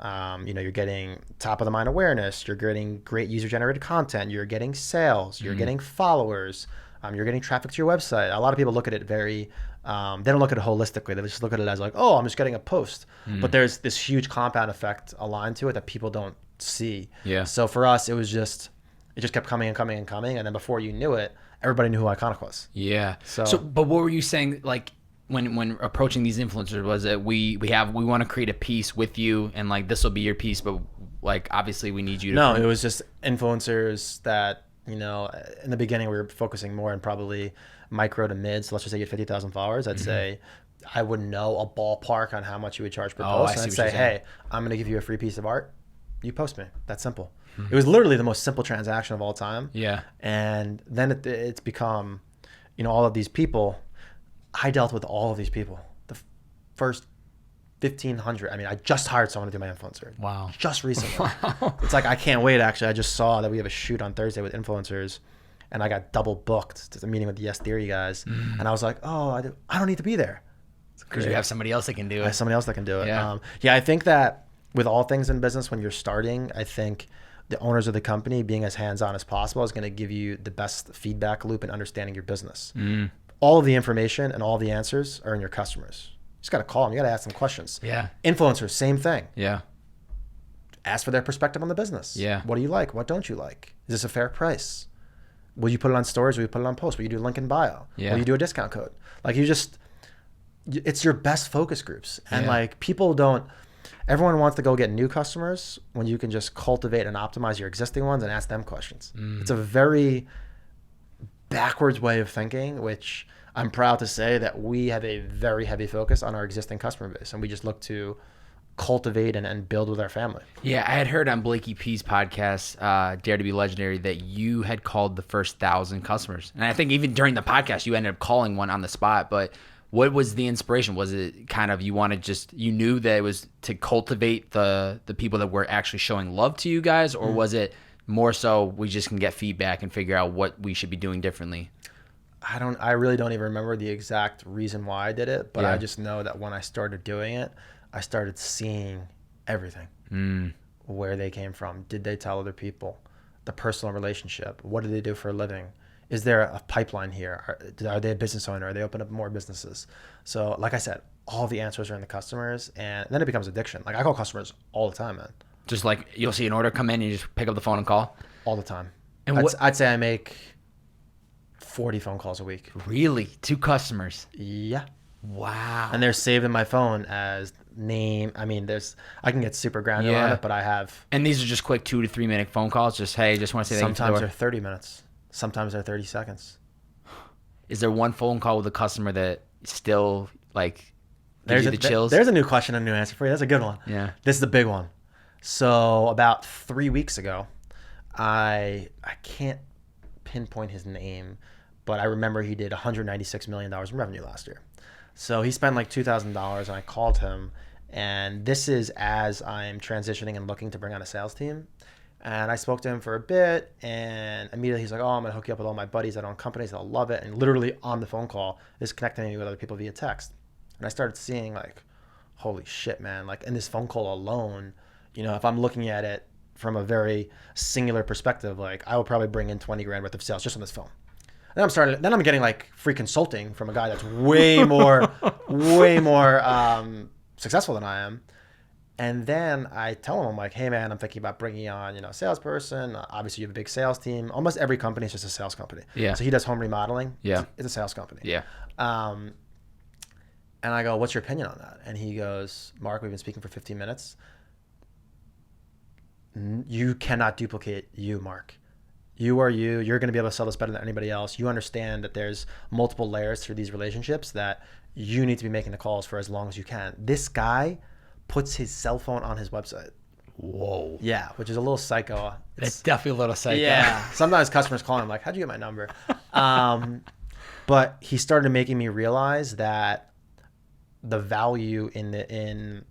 you're getting top of the mind awareness. You're getting great user generated content. You're getting sales. You're getting followers. You're getting traffic to your website. A lot of people look at it they don't look at it holistically. They just look at it as like, oh, I'm just getting a post. But there's this huge compound effect aligned to it that people don't see. Yeah. So for us, it just kept coming and coming and coming. And then before you knew it, everybody knew who Ikonick was. Yeah. So, but what were you saying, like, when approaching these influencers? Was it we want to create a piece with you, and like this will be your piece, but like obviously we need you to. No, it was just influencers that, in the beginning we were focusing more on probably micro to mid. So let's just say you had 50,000 followers. I'd say I would know a ballpark on how much you would charge per post. And I'd say, hey, I'm going to give you a free piece of art. You post me. That's simple. It was literally the most simple transaction of all time. Yeah. And then it's become, all of these people. I dealt with all of these people. The first 1,500. I mean, I just hired someone to do my influencer. Wow. Just recently. Wow. It's like, I can't wait, actually. I just saw that we have a shoot on Thursday with influencers, and I got double booked to the meeting with the Yes Theory guys. And I was like, oh, I don't need to be there. Because you have somebody else that can do it. I have somebody else that can do it. Yeah. I think that with all things in business, when you're starting, I think the owners of the company being as hands-on as possible is going to give you the best feedback loop in understanding your business. All of the information and all the answers are in your customers. You just got to call them. You got to ask them questions. Yeah. Influencers, same thing. Yeah. Ask for their perspective on the business. Yeah. What do you like? What don't you like? Is this a fair price? Will you put it on stories? Will you put it on posts? Will you do a link in bio? Yeah. Will you do a discount code? Like, it's your best focus groups. And like, everyone wants to go get new customers when you can just cultivate and optimize your existing ones and ask them questions. It's a very backwards way of thinking, which I'm proud to say that we have a very heavy focus on our existing customer base, and we just look to cultivate and build with our family. Yeah, I had heard on Blakey P's podcast, Dare to Be Legendary, that you had called the first 1,000 customers. And I think even during the podcast, you ended up calling one on the spot. But what was the inspiration? Was it kind of you knew that it was to cultivate the people that were actually showing love to you guys? Or was it more so we just can get feedback and figure out what we should be doing differently? I really don't even remember the exact reason why I did it, but I just know that when I started doing it, I started seeing everything. Where they came from. Did they tell other people? The personal relationship. What do they do for a living? Is there a pipeline here? Are they a business owner? Are they open up more businesses? So like I said, all the answers are in the customers, and then it becomes addiction. Like, I call customers all the time, man. Just like you'll see an order come in, you just pick up the phone and call? All the time. And I'd say I make 40 phone calls a week. Really? 2 customers? Yeah. Wow. And they're saved in my phone as name. I mean, I can get super granular on it, but I have. And these are just quick 2 to 3 minute phone calls. Just, hey, just want to say thank you. Sometimes they're 30 minutes. Sometimes they're 30 seconds. Is there one phone call with a customer that still like gives you the chills? There's a new question and a new answer for you. That's a good one. Yeah. This is the big one. So about 3 weeks ago, I can't pinpoint his name, but I remember he did $196 million in revenue last year. So he spent like $2,000, and I called him. And this is as I'm transitioning and looking to bring on a sales team. And I spoke to him for a bit, and immediately he's like, oh, I'm going to hook you up with all my buddies that own companies. They'll love it. And literally on the phone call is connecting me with other people via text. And I started seeing like, holy shit, man. Like, in this phone call alone, if I'm looking at it from a very singular perspective, like I will probably bring in 20 grand worth of sales just on this phone. Then I'm getting like free consulting from a guy that's way more successful than I am. And then I tell him, I'm like, hey man, I'm thinking about bringing on, a salesperson. Obviously you have a big sales team. Almost every company is just a sales company. Yeah. So he does home remodeling. Yeah. It's a sales company. Yeah. And I go, what's your opinion on that? And he goes, Mark, we've been speaking for 15 minutes. You cannot duplicate you, Mark. You are you. You're going to be able to sell this better than anybody else. You understand that there's multiple layers through these relationships that you need to be making the calls for as long as you can. This guy puts his cell phone on his website. Whoa. Yeah, which is a little psycho. It's definitely a little psycho. Yeah. Sometimes customers call him like, how'd you get my number? But he started making me realize that the value in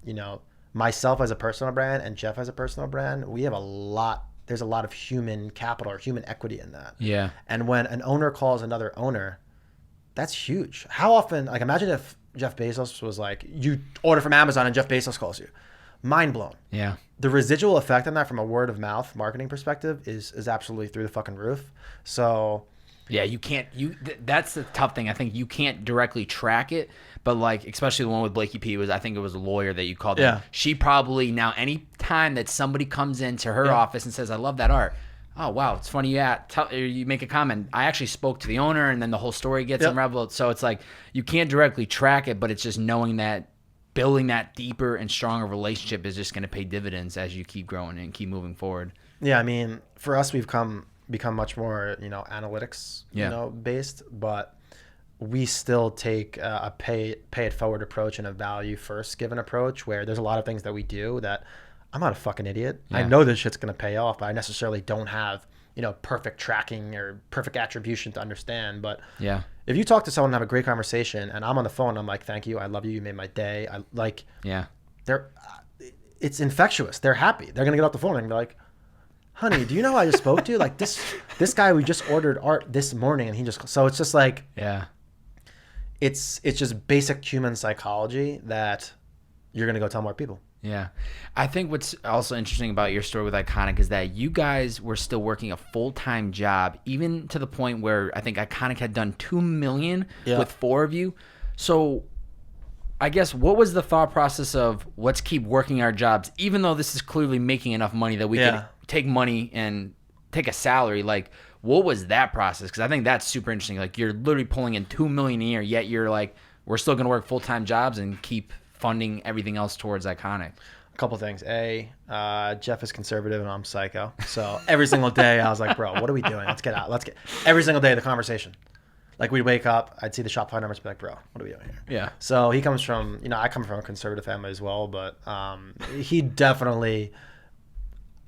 myself as a personal brand and Jeff as a personal brand, there's a lot of human capital or human equity in that. Yeah. And when an owner calls another owner, that's huge. How often, like imagine if Jeff Bezos was like, you order from Amazon and Jeff Bezos calls you. Mind blown. Yeah. The residual effect on that from a word of mouth marketing perspective is absolutely through the fucking roof. So yeah, that's the tough thing. I think you can't directly track it, but like, especially the one with Blakey P I think it was a lawyer that you called. Yeah. She probably now, any time that somebody comes into her office and says, I love that art. Oh, wow. It's funny. Yeah. You make a comment. I actually spoke to the owner, and then the whole story gets unraveled. So it's like, you can't directly track it, but it's just knowing that building that deeper and stronger relationship is just going to pay dividends as you keep growing and keep moving forward. Yeah. I mean, for us, we've become much more, analytics, based, but we still take a pay it forward approach and a value first given approach, where there's a lot of things that we do that I'm not a fucking idiot. Yeah. I know this shit's going to pay off, but I necessarily don't have, perfect tracking or perfect attribution to understand. But yeah, if you talk to someone and have a great conversation and I'm on the phone, I'm like, thank you. I love you. You made my day. It's infectious. They're happy. They're going to get off the phone and be like, honey, do you know who I just spoke to? Like this guy, we just ordered art this morning and so it's just like, yeah, it's just basic human psychology that you're going to go tell more people. Yeah. I think what's also interesting about your story with Ikonick is that you guys were still working a full-time job, even to the point where I think Ikonick had done 2 million with 4 of you. So I guess what was the thought process of let's keep working our jobs, even though this is clearly making enough money that we can take money and take a salary? Like, what was that process? Because I think that's super interesting. Like, you're literally pulling in 2 million a year, yet you're like, we're still going to work full-time jobs and keep funding everything else towards Ikonick. A couple things. Jeff is conservative and I'm psycho. So every single day I was like, bro, what are we doing? Let's get out. Every single day the conversation. Like we'd wake up, I'd see the Shopify numbers, be like, bro, what are we doing here? Yeah. So he comes from, I come from a conservative family as well, but he definitely,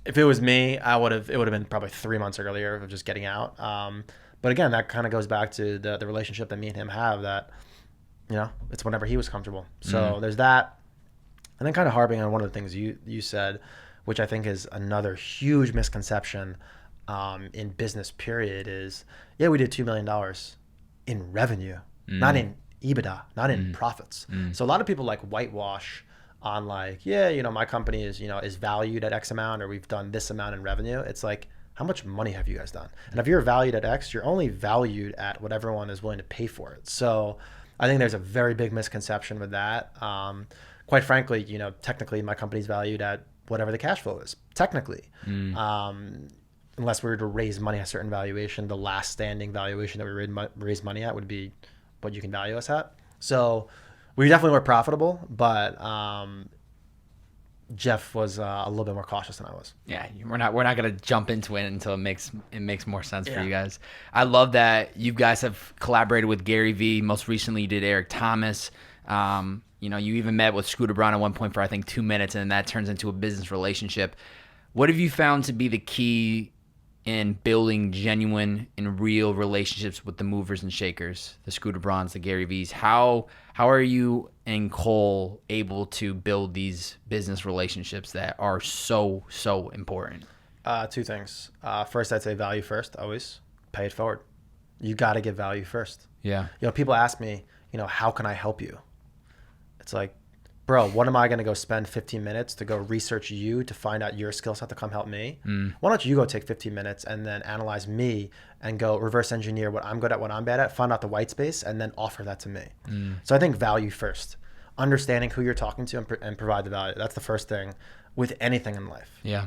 if it was me, it would have been probably 3 months earlier of just getting out. But again, that kind of goes back to the relationship that me and him have, that it's whenever he was comfortable. So there's that. And then kind of harping on one of the things you said, which I think is another huge misconception in business period, is, we did $2 million in revenue, not in EBITDA, not in profits. So a lot of people like whitewash on like, my company is, is valued at X amount, or we've done this amount in revenue. It's like, how much money have you guys done? And if you're valued at X, you're only valued at what everyone is willing to pay for it. So I think there's a very big misconception with that. Quite frankly, technically my company's valued at whatever the cash flow is, technically. Unless we were to raise money at a certain valuation, the last standing valuation that we raised money at would be what you can value us at. So we definitely were profitable, but Jeff was a little bit more cautious than I was. Yeah, we're not going to jump into it until it makes more sense for you guys. I love that you guys have collaborated with Gary V. Most recently, you did Eric Thomas. You even met with Scooter Braun at one point for I think 2 minutes, and that turns into a business relationship. What have you found to be the key in building genuine and real relationships with the movers and shakers, the Scooter Brauns, the Gary V's? How are you and Cole able to build these business relationships that are so important? 2 things. First, I'd say value first. Always pay it forward. You got to give value first. Yeah. People ask me, how can I help you? It's like, bro, what am I going to go spend 15 minutes to go research you to find out your skill set to come help me? Why don't you go take 15 minutes and then analyze me and go reverse engineer what I'm good at, what I'm bad at, find out the white space, and then offer that to me. So I think value first. Understanding who you're talking to and provide the value. That's the first thing with anything in life. Yeah.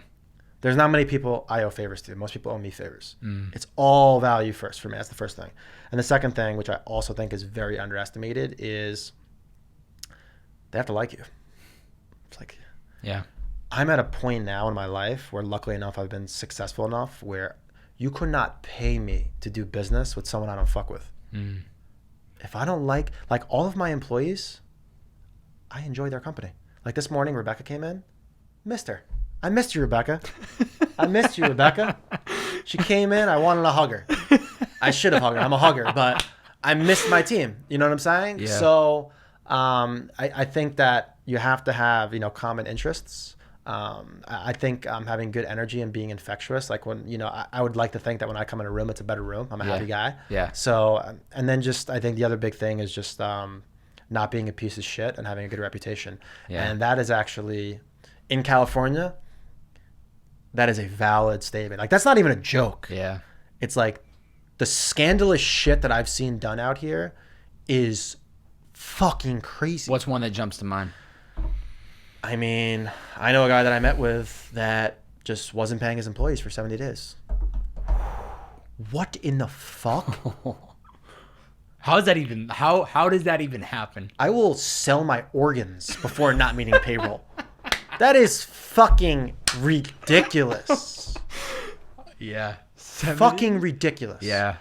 There's not many people I owe favors to. Most people owe me favors. It's all value first for me. That's the first thing. And the second thing, which I also think is very underestimated, is they have to like you. It's like, yeah, I'm at a point now in my life where luckily enough, I've been successful enough where you could not pay me to do business with someone I don't fuck with. If I don't like all of my employees, I enjoy their company. Like this morning, Rebecca came in. Missed her. I missed you, Rebecca. I missed you, Rebecca. She came in. I wanted to hug her. I should have hugged her. I'm a hugger, but I missed my team. You know what I'm saying? Yeah. So I think that you have to have, common interests. I think having good energy and being infectious, like when, I would like to think that when I come in a room, it's a better room. I'm a happy guy. Yeah. So, and then I think the other big thing is just not being a piece of shit and having a good reputation. Yeah. And that is actually, in California, that is a valid statement. Like, that's not even a joke. Yeah. It's like the scandalous shit that I've seen done out here is fucking crazy. What's one that jumps to mind? I mean, I know a guy that I met with that just wasn't paying his employees for 70 days. What in the fuck? How does that even happen? I will sell my organs before not meeting payroll. That is fucking ridiculous. Yeah. Fucking ridiculous. Yeah.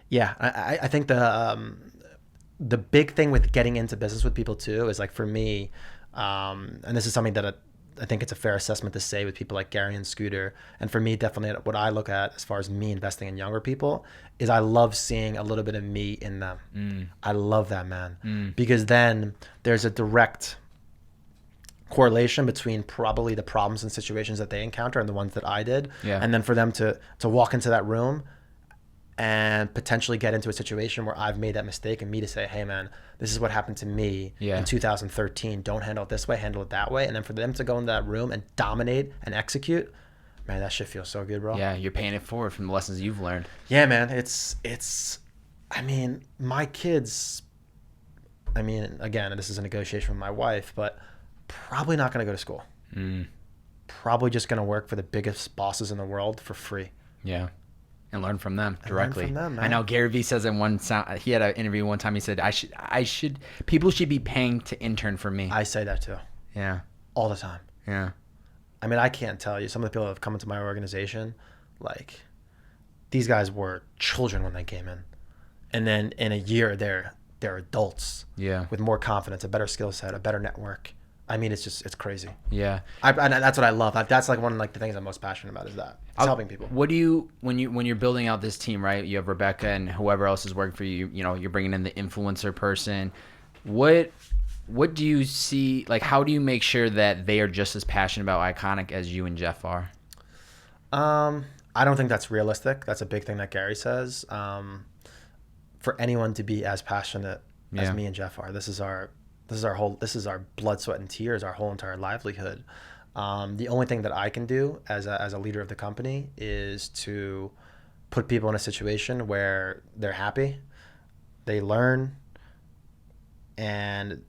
Yeah. I think the big thing with getting into business with people too is, like, for me, and this is something that I think it's a fair assessment to say with people like Gary and Scooter, and for me, definitely what I look at as far as me investing in younger people is I love seeing a little bit of me in them. I love that, man, because then there's a direct correlation between probably the problems and situations that they encounter and the ones that I did. Yeah. And then for them to walk into that room and potentially get into a situation where I've made that mistake, and me to say, hey man, this is what happened to me in 2013. Don't handle it this way, handle it that way. And then for them to go into that room and dominate and execute, man, that shit feels so good, bro. Yeah, you're paying it forward from the lessons you've learned. Yeah, man. I mean, my kids, again, this is a negotiation with my wife, but probably not going to go to school. Probably just going to work for the biggest bosses in the world for free. Yeah. And learn from them directly. Learn from them, man. I know Gary Vee says in he had an interview one time. He said, people should be paying to intern for me. I say that too. Yeah. All the time. Yeah. I mean, I can't tell you. Some of the people that have come into my organization, like, these guys were children when they came in. And then in a year, they're adults. Yeah. With more confidence, a better skill set, a better network. I mean, it's crazy. Yeah. And that's what I love. That's like one of the things I'm most passionate about is that. It's helping people. What do you, when you're building out this team, right? You have Rebecca and whoever else is working for you, you're bringing in the influencer person. What do you see, like, how do you make sure that they are just as passionate about Ikonick as you and Jeff are? I don't think that's realistic. That's a big thing that Gary says. For anyone to be as passionate as me and Jeff are, this is our blood, sweat, and tears, our whole entire livelihood. The only thing that I can do as a leader of the company is to put people in a situation where they're happy, they learn, and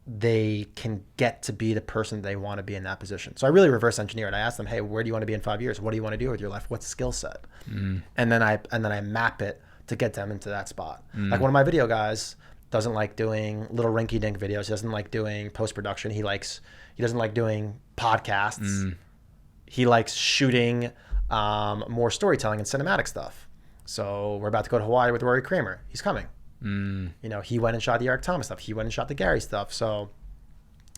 they can get to be the person they want to be in that position. So I really reverse engineer it. I ask them, hey, where do you want to be in 5 years? What do you want to do with your life? What skill set? And then I map it to get them into that spot. Like one of my video guys doesn't like doing little rinky-dink videos. He doesn't like doing post-production. He doesn't like doing podcasts. He likes shooting more storytelling and cinematic stuff. So we're about to go to Hawaii with Rory Kramer. He's coming. He went and shot the Eric Thomas stuff. He went and shot the Gary stuff. So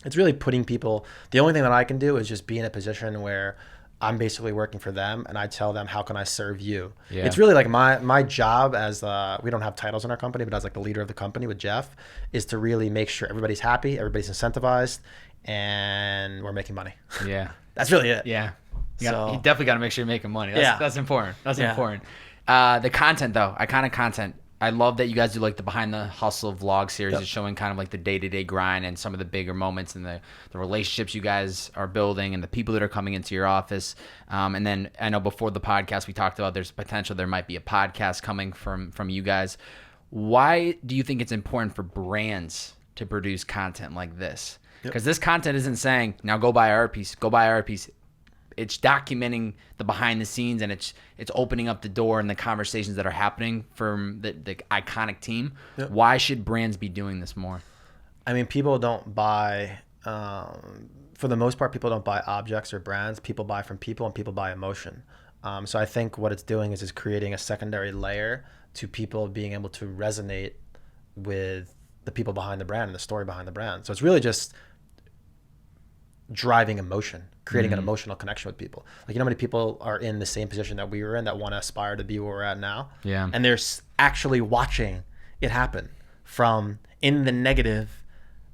it's really putting people, the only thing that I can do is just be in a position where I'm basically working for them and I tell them, how can I serve you? Yeah. It's really like my job as, we don't have titles in our company, but as like the leader of the company with Jeff, is to really make sure everybody's happy, everybody's incentivized, and we're making money. Yeah. That's really it. Yeah. You definitely got to make sure you're making money. That's important. That's important. The content though, Ikonick content. I love that you guys do like the behind the hustle vlog series, is showing kind of like the day-to-day grind and some of the bigger moments and the relationships you guys are building and the people that are coming into your office. And then I know before the podcast we talked about there's potential there might be a podcast coming from you guys. Why do you think it's important for brands to produce content like this? Because this content isn't saying, now go buy our piece, go buy our piece. It's documenting the behind the scenes, and it's opening up the door and the conversations that are happening from the Ikonick team. Yep. Why should brands be doing this more? I mean, people don't buy, for the most part, people don't buy objects or brands. People buy from people, and people buy emotion. So I think what it's doing is creating a secondary layer to people being able to resonate with the people behind the brand and the story behind the brand. So it's really just driving emotion, creating an emotional connection with people. Like, you know how many people are in the same position that we were in that want to aspire to be where we're at now? Yeah. And they're actually watching it happen from in the negative,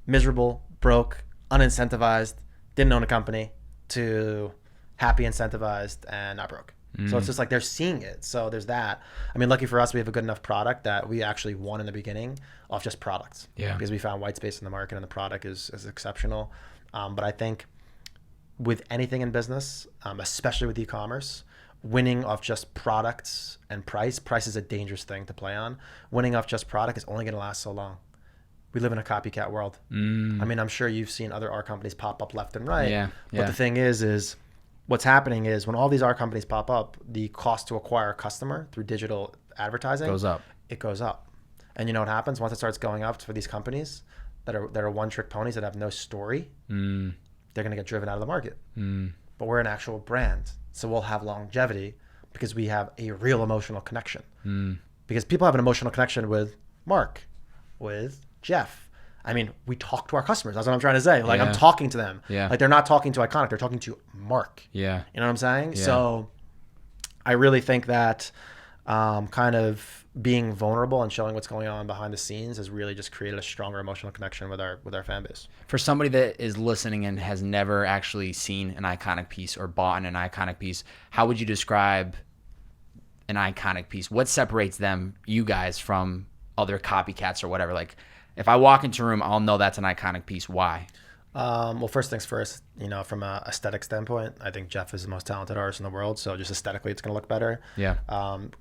miserable, broke, unincentivized, didn't own a company, to happy, incentivized, and not broke. So it's just like they're seeing it. So there's that. I mean, lucky for us, we have a good enough product that we actually won in the beginning off just products. Yeah. Because we found white space in the market and the product is exceptional. But I think with anything in business, especially with e-commerce, winning off just products and price is a dangerous thing to play on. Winning off just product is only going to last so long. We live in a copycat world. I mean, I'm sure you've seen other art companies pop up left and right. Yeah. But the thing is what's happening is when all these art companies pop up, the cost to acquire a customer through digital advertising goes up. It goes up. And you know what happens once it starts going up for these companies that are one-trick ponies that have no story? They're going to get driven out of the market. But we're an actual brand, so we'll have longevity because we have a real emotional connection. Because people have an emotional connection with Mark, with Jeff. I mean, we talk to our customers. That's what I'm trying to say. Like, I'm talking to them. Yeah. Like, they're not talking to Ikonick. They're talking to Mark. Yeah. You know what I'm saying? Yeah. So I really think that kind of being vulnerable and showing what's going on behind the scenes has really just created a stronger emotional connection with our fan base. For somebody that is listening and has never actually seen an Ikonick piece or bought an Ikonick piece, how would you describe an Ikonick piece? What separates you guys from other copycats or whatever? Like, if I walk into a room, I'll know that's an Ikonick piece. Why? Well, first things first, from an aesthetic standpoint, I think Jeff is the most talented artist in the world. So just aesthetically, it's going to look better. Yeah.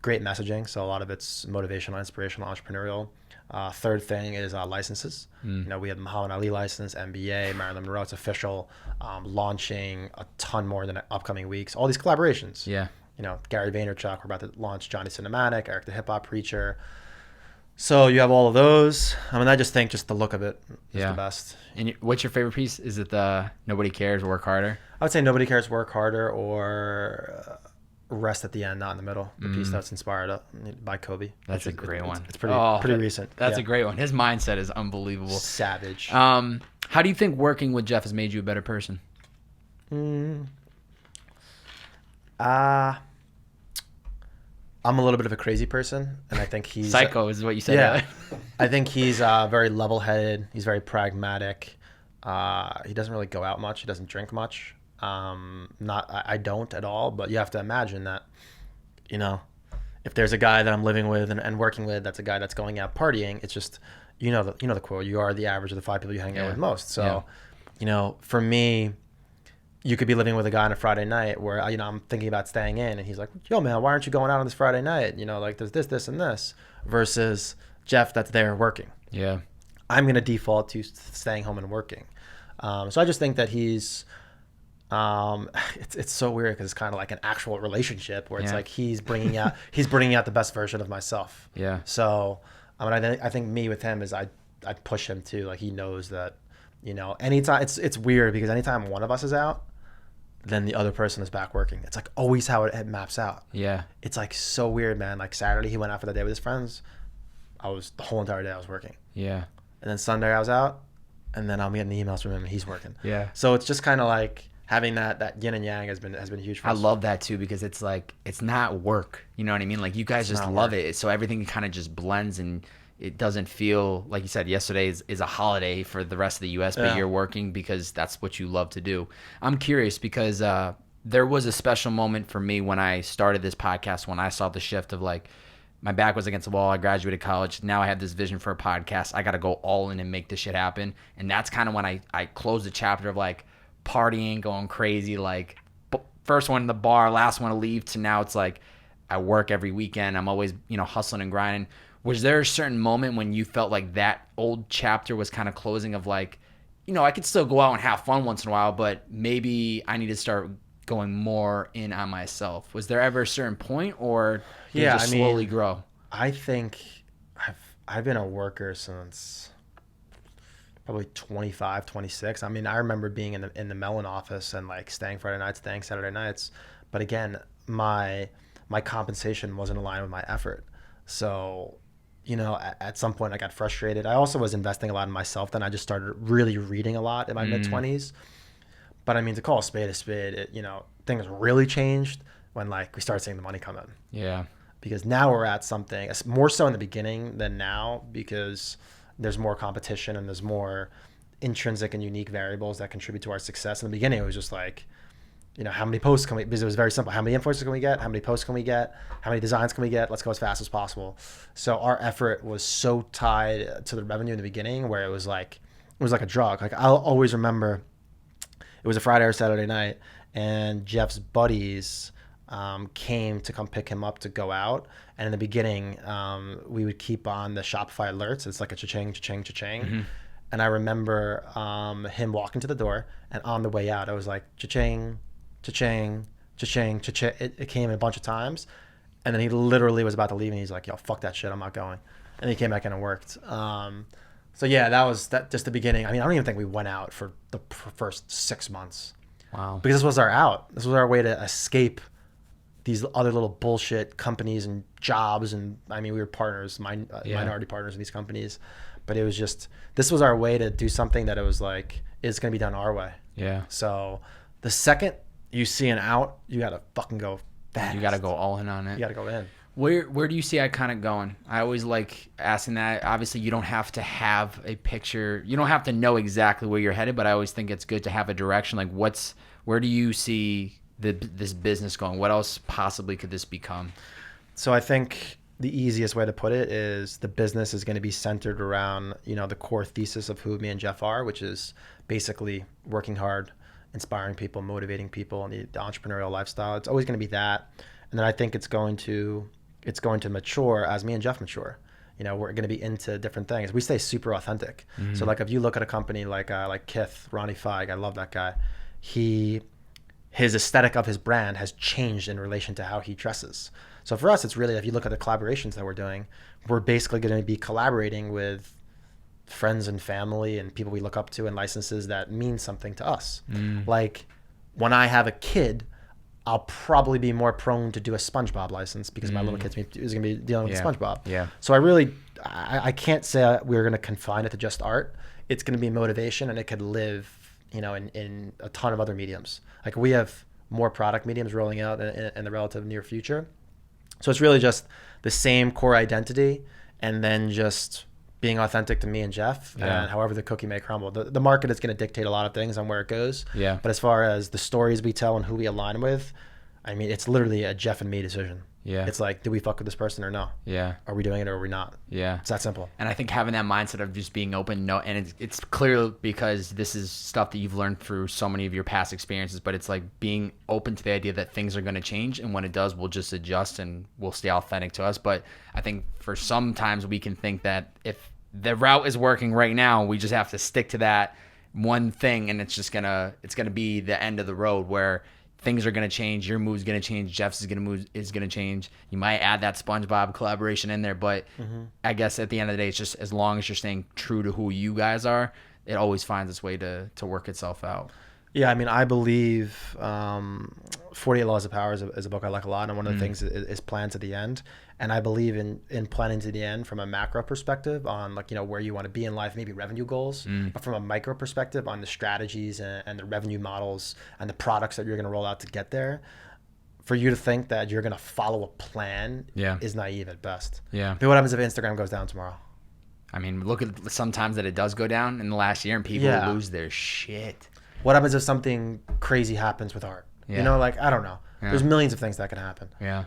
Great messaging. So a lot of it's motivational, inspirational, entrepreneurial. Third thing is licenses. We have Muhammid Ali license, NBA, Marilyn Monroe. It's official. Launching a ton more in the upcoming weeks. All these collaborations. Yeah. Gary Vaynerchuk. We're about to launch Johnny Cinematic, Eric the Hip Hop Preacher. So you have all of those. I mean, I just think just the look of it is the best. And what's your favorite piece? Is it the Nobody Cares, Work Harder? I would say Nobody Cares, Work Harder, or Rest at the End, Not in the Middle. The piece that's inspired by Kobe. That's a great one. It's pretty recent. That's a great one. His mindset is unbelievable. Savage. How do you think working with Jeff has made you a better person? I'm a little bit of a crazy person, and I think he's... Psycho is what you said Yeah. earlier. I think he's very level-headed. He's very pragmatic. He doesn't really go out much. He doesn't drink much. I don't at all, but you have to imagine that, if there's a guy that I'm living with and working with that's a guy that's going out partying, it's just, the quote, you are the average of the 5 people you hang out with most. So, for me... You could be living with a guy on a Friday night where, I'm thinking about staying in, and he's like, yo, man, why aren't you going out on this Friday night? Like there's this, and this, versus Jeff that's there working. Yeah. I'm going to default to staying home and working. So I just think that he's, it's so weird because it's kind of like an actual relationship where it's like he's bringing out the best version of myself. Yeah. So, I think me with him is I push him too. Like, he knows that, anytime, it's weird because anytime one of us is out, then the other person is back working. It's like always how it maps out. Yeah. It's like so weird, man. Like Saturday, he went out for the day with his friends. The whole entire day I was working. Yeah. And then Sunday I was out, and then I'm getting the emails from him and he's working. Yeah. So it's just kind of like having that yin and yang has been huge for us. I love that too, because it's like, it's not work. You know what I mean? Like, you guys just love it. So everything kind of just blends, and it doesn't feel like, you said, yesterday is a holiday for the rest of the US, but you're working because that's what you love to do. I'm curious because there was a special moment for me when I started this podcast, when I saw the shift of like, my back was against the wall. I graduated college. Now I have this vision for a podcast. I got to go all in and make this shit happen. And that's kind of when I closed the chapter of like partying, going crazy, like first one in the bar, last one to leave, to now it's like I work every weekend. I'm always, hustling and grinding. Was there a certain moment when you felt like that old chapter was kind of closing of like, I could still go out and have fun once in a while, but maybe I need to start going more in on myself? Was there ever a certain point, or did it just slowly grow? I think I've been a worker since probably 25, 26. I mean, I remember being in the Mellon office and like staying Friday nights, staying Saturday nights. But again, my compensation wasn't aligned with my effort. So, at some point I got frustrated. I also was investing a lot in myself. Then I just started really reading a lot in my mid-20s. But I mean, to call a spade, things really changed when like we started seeing the money come in. Yeah. Because now we're at something, more so in the beginning than now, because there's more competition and there's more intrinsic and unique variables that contribute to our success. In the beginning, it was just like, how many posts can we, because it was very simple. How many influencers can we get? How many posts can we get? How many designs can we get? Let's go as fast as possible. So our effort was so tied to the revenue in the beginning where it was like a drug. Like I'll always remember it was a Friday or Saturday night and Jeff's buddies came to come pick him up to go out. And in the beginning, we would keep on the Shopify alerts. It's like a cha-ching, cha-ching, cha-ching. Mm-hmm. And I remember him walking to the door, and on the way out, I was like, cha-ching, cha-ching, cha-ching, cha-ching. It came a bunch of times. And then he literally was about to leave, and he's like, yo, fuck that shit, I'm not going. And he came back in and worked. So yeah, that was just the beginning. I mean, I don't even think we went out for the first 6 months. Wow. Because this was our out. This was our way to escape these other little bullshit companies and jobs. And I mean, we were partners, minority partners in these companies. But it was just, this was our way to do something that it was like, it's going to be done our way. Yeah. So the second you see an out, you got to fucking go fast. You got to go all in on it. You got to go in. Where do you see Ikonick going? I always like asking that. Obviously, you don't have to have a picture. You don't have to know exactly where you're headed, but I always think it's good to have a direction. Like, where do you see this business going? What else possibly could this become? So I think the easiest way to put it is the business is going to be centered around, the core thesis of who me and Jeff are, which is basically working hard, inspiring people, motivating people, and the entrepreneurial lifestyle. It's always going to be that. And then I think it's going to mature as me and Jeff mature. We're going to be into different things. We stay super authentic. Mm-hmm. So like if you look at a company like Kith, Ronnie Feig, I love that guy. His aesthetic of his brand has changed in relation to how he dresses. So for us, it's really, if you look at the collaborations that we're doing, we're basically going to be collaborating with friends and family and people we look up to and licenses that mean something to us. Like when I have a kid, I'll probably be more prone to do a SpongeBob license because my little kid is going to be dealing with SpongeBob. Yeah. So I can't say we're going to confine it to just art. It's going to be motivation, and it could live, in a ton of other mediums. Like we have more product mediums rolling out in the relative near future. So it's really just the same core identity, and then just being authentic to me and Jeff, and however the cookie may crumble. The market is going to dictate a lot of things on where it goes. Yeah. But as far as the stories we tell and who we align with, I mean, it's literally a Jeff and me decision. Yeah. It's like, do we fuck with this person or no? Yeah. Are we doing it or are we not? Yeah. It's that simple. And I think having that mindset of just being open, and it's clear because this is stuff that you've learned through so many of your past experiences, but it's like being open to the idea that things are going to change, and when it does, we'll just adjust and we'll stay authentic to us. But I think for sometimes we can think that if the route is working right now, we just have to stick to that one thing, and it's gonna be the end of the road where things are going to change. Your move's going to change. Jeff's is going to change. You might add that SpongeBob collaboration in there, but I guess at the end of the day, it's just as long as you're staying true to who you guys are, it always finds its way to work itself out. Yeah, I mean, I believe 48 Laws of Power is a book I like a lot, and one of the things is plan to the end. And I believe in planning to the end from a macro perspective on where you want to be in life, maybe revenue goals, but from a micro perspective on the strategies and the revenue models and the products that you're going to roll out to get there. For you to think that you're going to follow a plan is naive at best. Yeah. But what happens if Instagram goes down tomorrow? I mean, look at sometimes that it does go down in the last year and people lose their shit. What happens if something crazy happens with art? Yeah. I don't know. Yeah. There's millions of things that can happen. Yeah.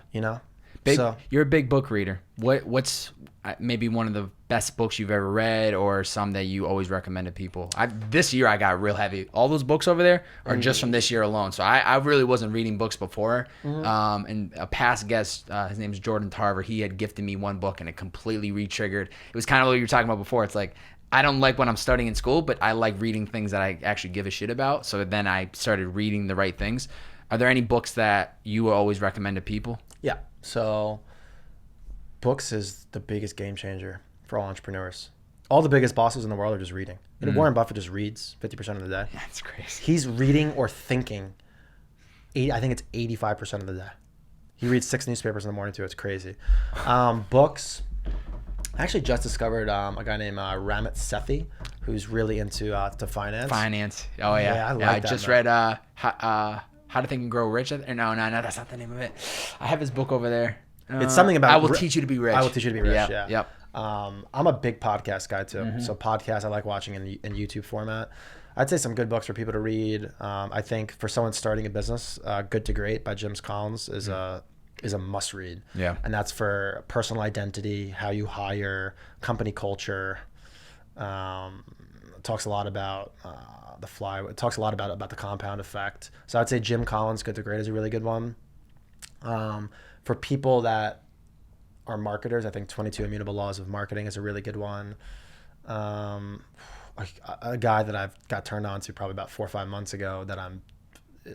You're a big book reader. What's maybe one of the best books you've ever read, or some that you always recommend to people? This year I got real heavy. All those books over there are just from this year alone. So I really wasn't reading books before. And a past guest, his name is Jordan Tarver, he had gifted me one book and it completely re-triggered. It was kind of what you were talking about before. It's like, I don't like when I'm studying in school, but I like reading things that I actually give a shit about. So then I started reading the right things. Are there any books that you always recommend to people? Yeah. So books is the biggest game changer for all entrepreneurs. All the biggest bosses in the world are just reading. Warren Buffett just reads 50% of the day. Yeah, that's crazy. He's reading or thinking, I think it's 85% of the day. He reads 6 newspapers in the morning too. It's crazy. Books. I actually just discovered a guy named Ramit Sethi, who's really into to finance. Finance. Oh yeah. I just read How to Think and Grow Rich. No, that's not the name of it. I have his book over there. It's something about I Will Teach You to Be Rich. I Will Teach You to Be Rich. Yeah. Yep. I'm a big podcast guy too. So podcasts I like watching in YouTube format. I'd say some good books for people to read. I think for someone starting a business, Good to Great by Jim Collins is a must read. Yeah. And that's for personal identity, how you hire, company culture. Talks a lot about it talks a lot about the compound effect. So I'd say Jim Collins, Good to Great is a really good one. For people that are marketers, I think 22 Immutable Laws of Marketing is a really good one. A guy that I've got turned on to probably about 4 or 5 months ago that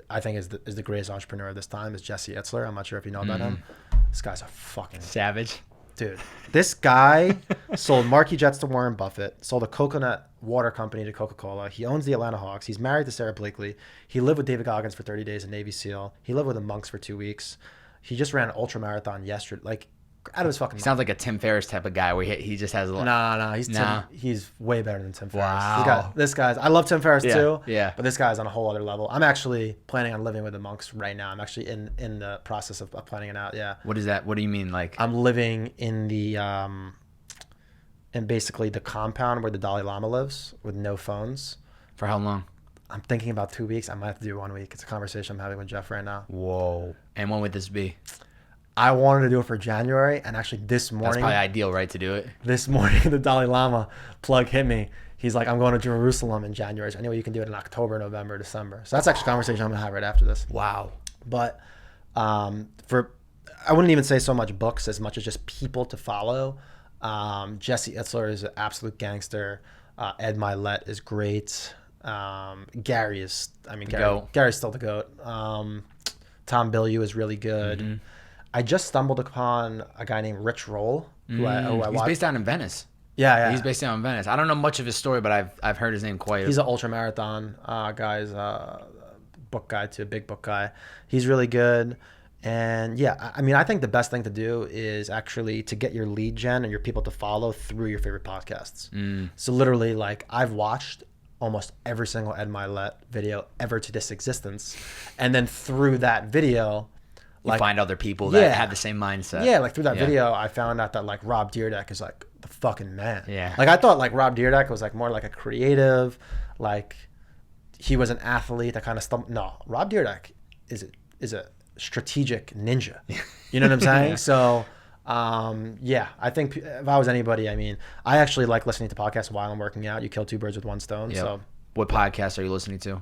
I think is the greatest entrepreneur of this time is Jesse Itzler. I'm not sure if you know about him. This guy's a fucking savage. Dude, this guy sold marquee jets to Warren Buffett, sold a coconut water company to Coca-Cola. He owns the Atlanta Hawks. He's married to Sarah Blakely. He lived with David Goggins for 30 days, a Navy SEAL. He lived with the monks for 2 weeks. He just ran an ultra marathon yesterday. Like, out of his fucking mind. Sounds like a Tim Ferriss type of guy where he just has a lot. No, he's way better than Tim Ferriss. Wow. I love Tim Ferriss too. Yeah. But this guy's on a whole other level. I'm actually planning on living with the monks right now. I'm actually in the process of planning it out. Yeah. What is that? What do you mean? Like, I'm living in basically the compound where the Dalai Lama lives with no phones. For how long? I'm thinking about 2 weeks. I might have to do 1 week. It's a conversation I'm having with Jeff right now. Whoa. And when would this be? I wanted to do it for January, and actually this morning... That's probably ideal, right, to do it? This morning, the Dalai Lama plug hit me. He's like, I'm going to Jerusalem in January. So anyway, you can do it in October, November, December. So that's actually a conversation I'm going to have right after this. Wow. But I wouldn't even say so much books as much as just people to follow. Jesse Itzler is an absolute gangster. Ed Milet is great. Gary's still the GOAT. Tom Bilyeu is really good. I just stumbled upon a guy named Rich Roll, who I watched. He's based down in Venice. Yeah. He's based down in Venice. I don't know much of his story, but I've heard his name quite. He's an ultra marathon guy. He's a book guy too, a big book guy. He's really good. And yeah, I mean, I think the best thing to do is actually to get your lead gen and your people to follow through your favorite podcasts. So literally, like, I've watched almost every single Ed Milet video ever to this existence, and then through that video, you find other people that have the same mindset. Yeah, like through that video, I found out that like Rob Dyrdek is like the fucking man. Yeah. Like I thought like Rob Dyrdek was like more like a creative, like he was an athlete that kind of stumbled. No, Rob Dyrdek is a strategic ninja. You know what I'm saying? So, I think if I was anybody, I mean, I actually like listening to podcasts while I'm working out. You kill 2 birds with 1 stone. Yep. So, what podcasts are you listening to?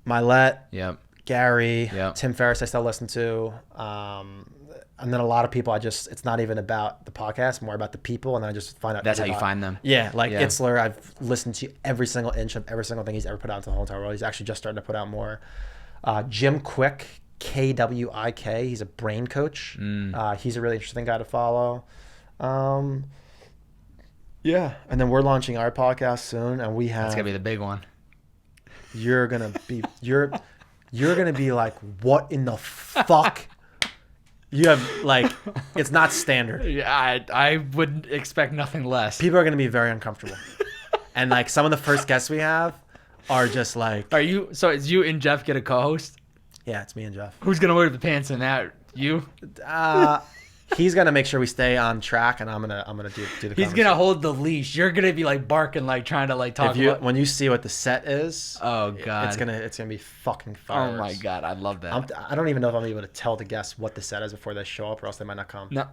Milet. Yep. Gary, Tim Ferriss I still listen to, and then a lot of people it's not even about the podcast, more about the people, and then I just find out. That's how you find them. Yeah, Itzler, I've listened to every single inch of every single thing he's ever put out into the whole entire world. He's actually just starting to put out more. Jim Quick, KWIK, he's a brain coach. He's a really interesting guy to follow. And then we're launching our podcast soon, and we have. That's gonna be the big one. You're gonna be like, what in the fuck? You have like, it's not standard. Yeah, I would expect nothing less. People are gonna be very uncomfortable, and like some of the first guests we have are just like. Are you? So is you and Jeff get a co-host? Yeah, it's me and Jeff. Who's gonna wear the pants in that? You? He's gonna make sure we stay on track, and I'm gonna do the. He's gonna hold the leash. You're gonna be like barking, like trying to like talk. When you see what the set is, oh god, it's gonna be fucking fire. Oh my god, I love that. I don't even know if I'm able to tell the guests what the set is before they show up, or else they might not come. No.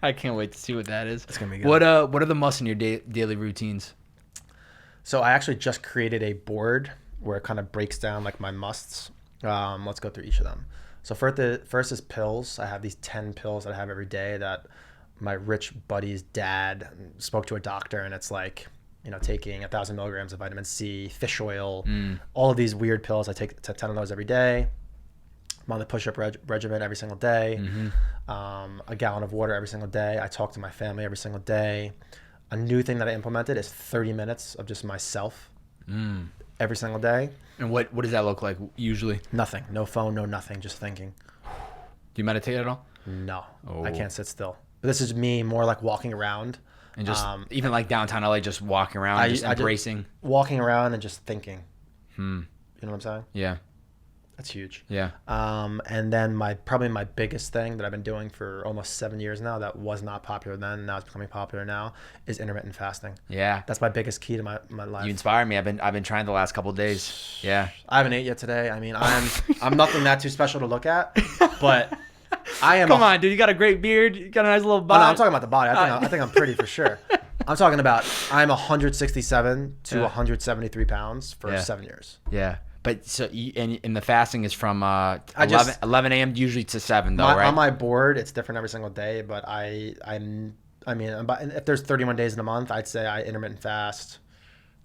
I can't wait to see what that is. It's gonna be good. What are the musts in your daily routines? So I actually just created a board where it kind of breaks down like my musts. Let's go through each of them. So first is pills. I have these 10 pills that I have every day that my rich buddy's dad spoke to a doctor, and it's like, taking 1,000 milligrams of vitamin C, fish oil, all of these weird pills. I take 10 of those every day. I'm on the push-up regimen every single day. A gallon of water every single day. I talk to my family every single day. A new thing that I implemented is 30 minutes of just myself every single day. And what does that look like usually? Nothing. No phone, no nothing. Just thinking. Do you meditate at all? No. I can't sit still. But this is me more like walking around. And just even like downtown LA, just walking around, just embracing. Walking around and just thinking. You know what I'm saying? Yeah. That's huge. Yeah. And then probably my biggest thing that I've been doing for almost 7 years now that was not popular then, now it's becoming popular now, is intermittent fasting. Yeah. That's my biggest key to my life. You inspire me. I've been trying the last couple of days. Yeah. I haven't ate yet today. I mean, I'm nothing that too special to look at, but I am. Come on, dude. You got a great beard. You got a nice little body. Oh, no, I'm talking about the body. I think I'm pretty for sure. I'm talking about I'm 167 to 173 pounds for 7 years. Yeah. But so and the fasting is from 11 a.m. usually to 7 though, right? On my board, it's different every single day. But I mean, if there's 31 days in a month, I'd say I intermittent fast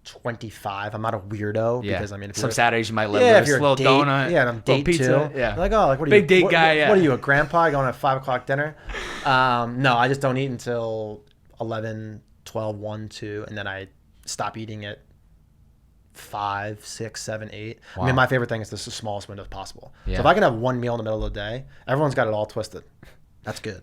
25. I'm not a weirdo because I mean, some Saturdays you might live with a little donut, and I'm date pizza, too. Yeah, like what are you? Big date guy. What are you, a grandpa going to 5 o'clock dinner? No, I just don't eat until 11, 12, 1, 2, and then I stop eating at 5, 6, 7, 8. Wow. I mean, my favorite thing is this the smallest window possible. Yeah. So if I can have one meal in the middle of the day, everyone's got it all twisted. That's good.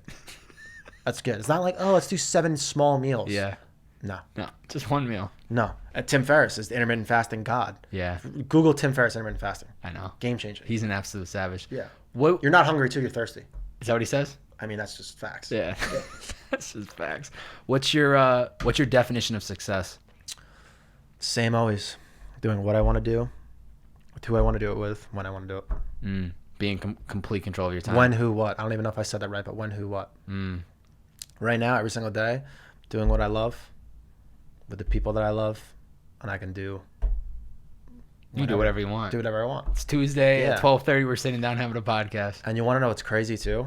That's good. It's not like, let's do 7 small meals. Yeah. No, just one meal. No. Tim Ferriss is the intermittent fasting god. Yeah. Google Tim Ferriss intermittent fasting. I know. Game changer. He's an absolute savage. Yeah. You're not hungry too, you're thirsty. Is that what he says? I mean, that's just facts. Yeah. That's just facts. What's your definition of success? Same always. Doing what I want to do, with who I want to do it with, when I want to do it. Being complete control of your time. When, who, what. I don't even know if I said that right, but when, who, what. Right now, every single day, doing what I love with the people that I love, and I can do. You do whatever you want. Do whatever I want. It's Tuesday at 12:30. We're sitting down having a podcast. And you want to know what's crazy too?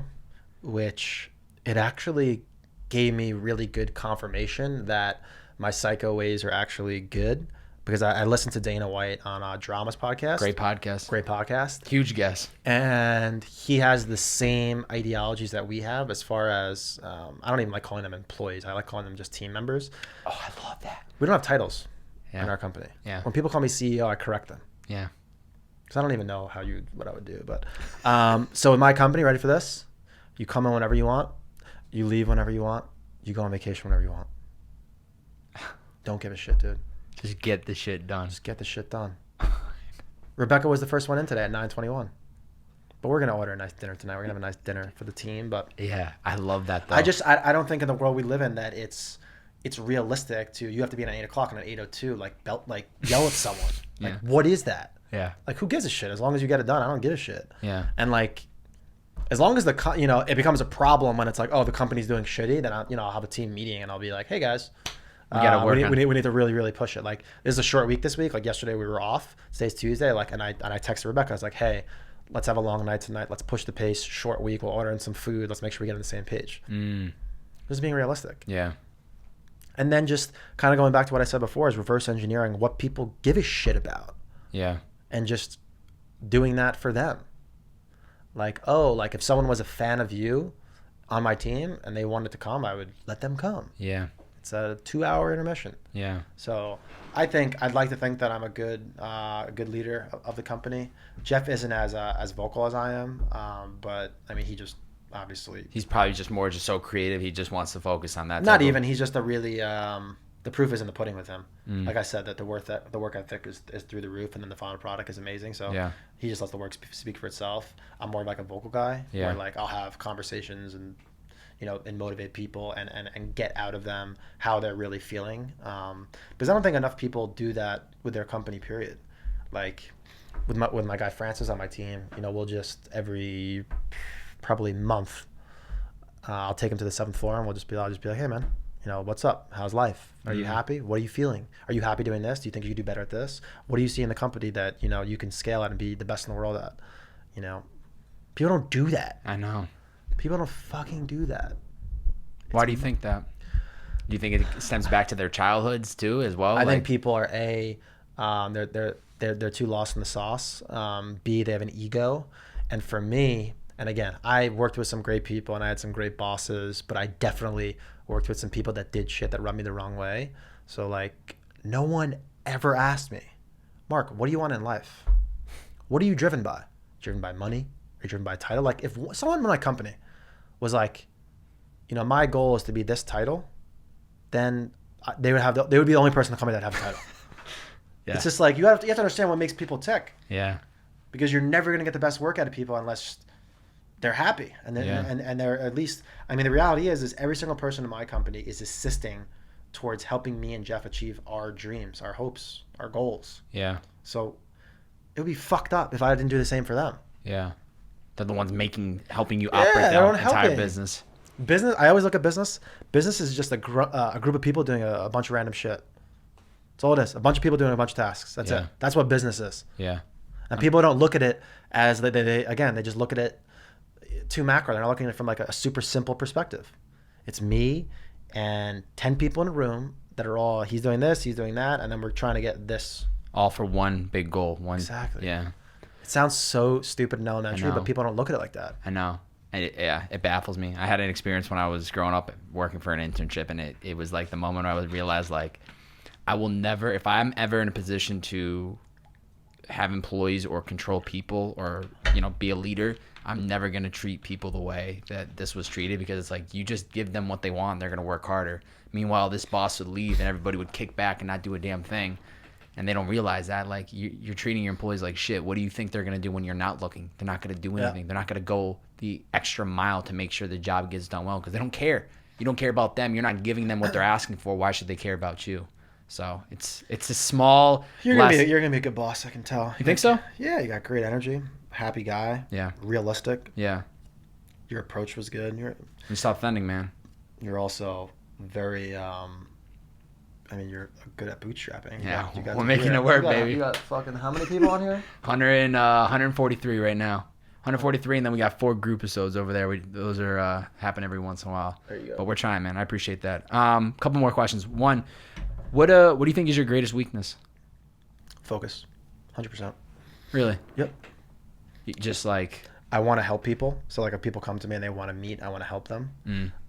Which it actually gave me really good confirmation that my psycho ways are actually good. Because I listened to Dana White on Drama's podcast. Great podcast. Huge guest. And he has the same ideologies that we have as far as, I don't even like calling them employees. I like calling them just team members. Oh, I love that. We don't have titles in our company. Yeah. When people call me CEO, I correct them. Yeah. Because I don't even know what I would do. But so in my company, ready for this? You come in whenever you want. You leave whenever you want. You go on vacation whenever you want. Don't give a shit, dude. Just get the shit done. Just get the shit done. Rebecca was the first one in today at 9:21. But we're going to order a nice dinner tonight. We're going to have a nice dinner for the team. But yeah, I love that though. I don't think in the world we live in that it's realistic to, you have to be in at 8 o'clock and at 8:02, yell at someone. Like, what is that? Yeah. Like, who gives a shit? As long as you get it done, I don't give a shit. Yeah. And as long as it becomes a problem when it's like, the company's doing shitty, then I'll have a team meeting and I'll be like, hey guys, we gotta work. We need to really, really push it. Like, this is a short week this week. Like, yesterday we were off. Today's Tuesday. And I texted Rebecca. I was like, hey, let's have a long night tonight. Let's push the pace. Short week. We'll order in some food. Let's make sure we get on the same page. Just being realistic. Yeah. And then just kind of going back to what I said before is reverse engineering what people give a shit about. Yeah. And just doing that for them. If someone was a fan of you on my team and they wanted to come, I would let them come. Yeah. It's a 2-hour intermission. Yeah. So I'd like to think that I'm a good leader of the company. Jeff isn't as vocal as I am, but I mean, he just obviously. He's probably just so creative. He just wants to focus on that. Not even. He's just a really the the proof is in the pudding with him. Like I said, that the work ethic is through the roof, and then the final product is amazing. So he just lets the work speak for itself. I'm more like a vocal guy, where like I'll have conversations and and motivate people and get out of them how they're really feeling. Because I don't think enough people do that with their company. Period. Like with my guy Francis on my team, we'll just every probably month, I'll take him to the 7th floor and I'll just be like, hey man, what's up? How's life? Are you happy? What are you feeling? Are you happy doing this? Do you think you could do better at this? What do you see in the company that, you can scale at and be the best in the world at? People don't do that. I know. People don't fucking do that. Why do you think that? Do you think it stems back to their childhoods too, as well? I think people are they're too lost in the sauce. B, they have an ego, and for me, and again, I worked with some great people and I had some great bosses, but I definitely worked with some people that did shit that rubbed me the wrong way. So like, no one ever asked me, Mark, what do you want in life? What are you driven by? Driven by money? Are you driven by title? Like if someone in my company was like, my goal is to be this title, then they would be the only person in the company that have a title. It's just like you have to understand what makes people tick. Yeah. Because you're never gonna get the best work out of people unless they're happy and they're at least. I mean, the reality is every single person in my company is assisting towards helping me and Jeff achieve our dreams, our hopes, our goals. Yeah. So it would be fucked up if I didn't do the same for them. Yeah. They're the ones helping you operate the entire business. Business. I always look at business. Business is just a group of people doing a bunch of random shit. That's all it is. A bunch of people doing a bunch of tasks. That's it. That's what business is. Yeah. And people don't look at it as they just look at it too macro. They're not looking at it from like a super simple perspective. It's me and 10 people in a room that are all, he's doing this, he's doing that, and then we're trying to get this. All for one big goal. Exactly. Yeah. It sounds so stupid and elementary, but people don't look at it like that. I know. And it baffles me. I had an experience when I was growing up working for an internship, and it was like the moment I would realize like I will never, if I'm ever in a position to have employees or control people or be a leader, I'm never going to treat people the way that this was treated, because it's like you just give them what they want, they're going to work harder. Meanwhile, this boss would leave and everybody would kick back and not do a damn thing. And they don't realize that, like, you're treating your employees like shit. What do you think they're going to do when you're not looking? They're not going to do anything. They're not going to go the extra mile to make sure the job gets done well, because they don't care. You don't care about them. You're not giving them what they're asking for. Why should they care about you? So it's a small. You're gonna be a good boss. I can tell. You think so? Yeah, you got great energy. Happy guy. Yeah. Realistic. Yeah. Your approach was good. You stop offending, man. You're also very. You're good at bootstrapping. Yeah, we're making it work, baby. You got fucking how many people on here? 143 right now. 143, and then we got 4 group episodes over there. Those are happen every once in a while. There you go. But we're trying, man. I appreciate that. Couple more questions. One, what do you think is your greatest weakness? Focus, 100%. Really? Yep. Just like I want to help people. So like if people come to me and they want to meet, I want to help them.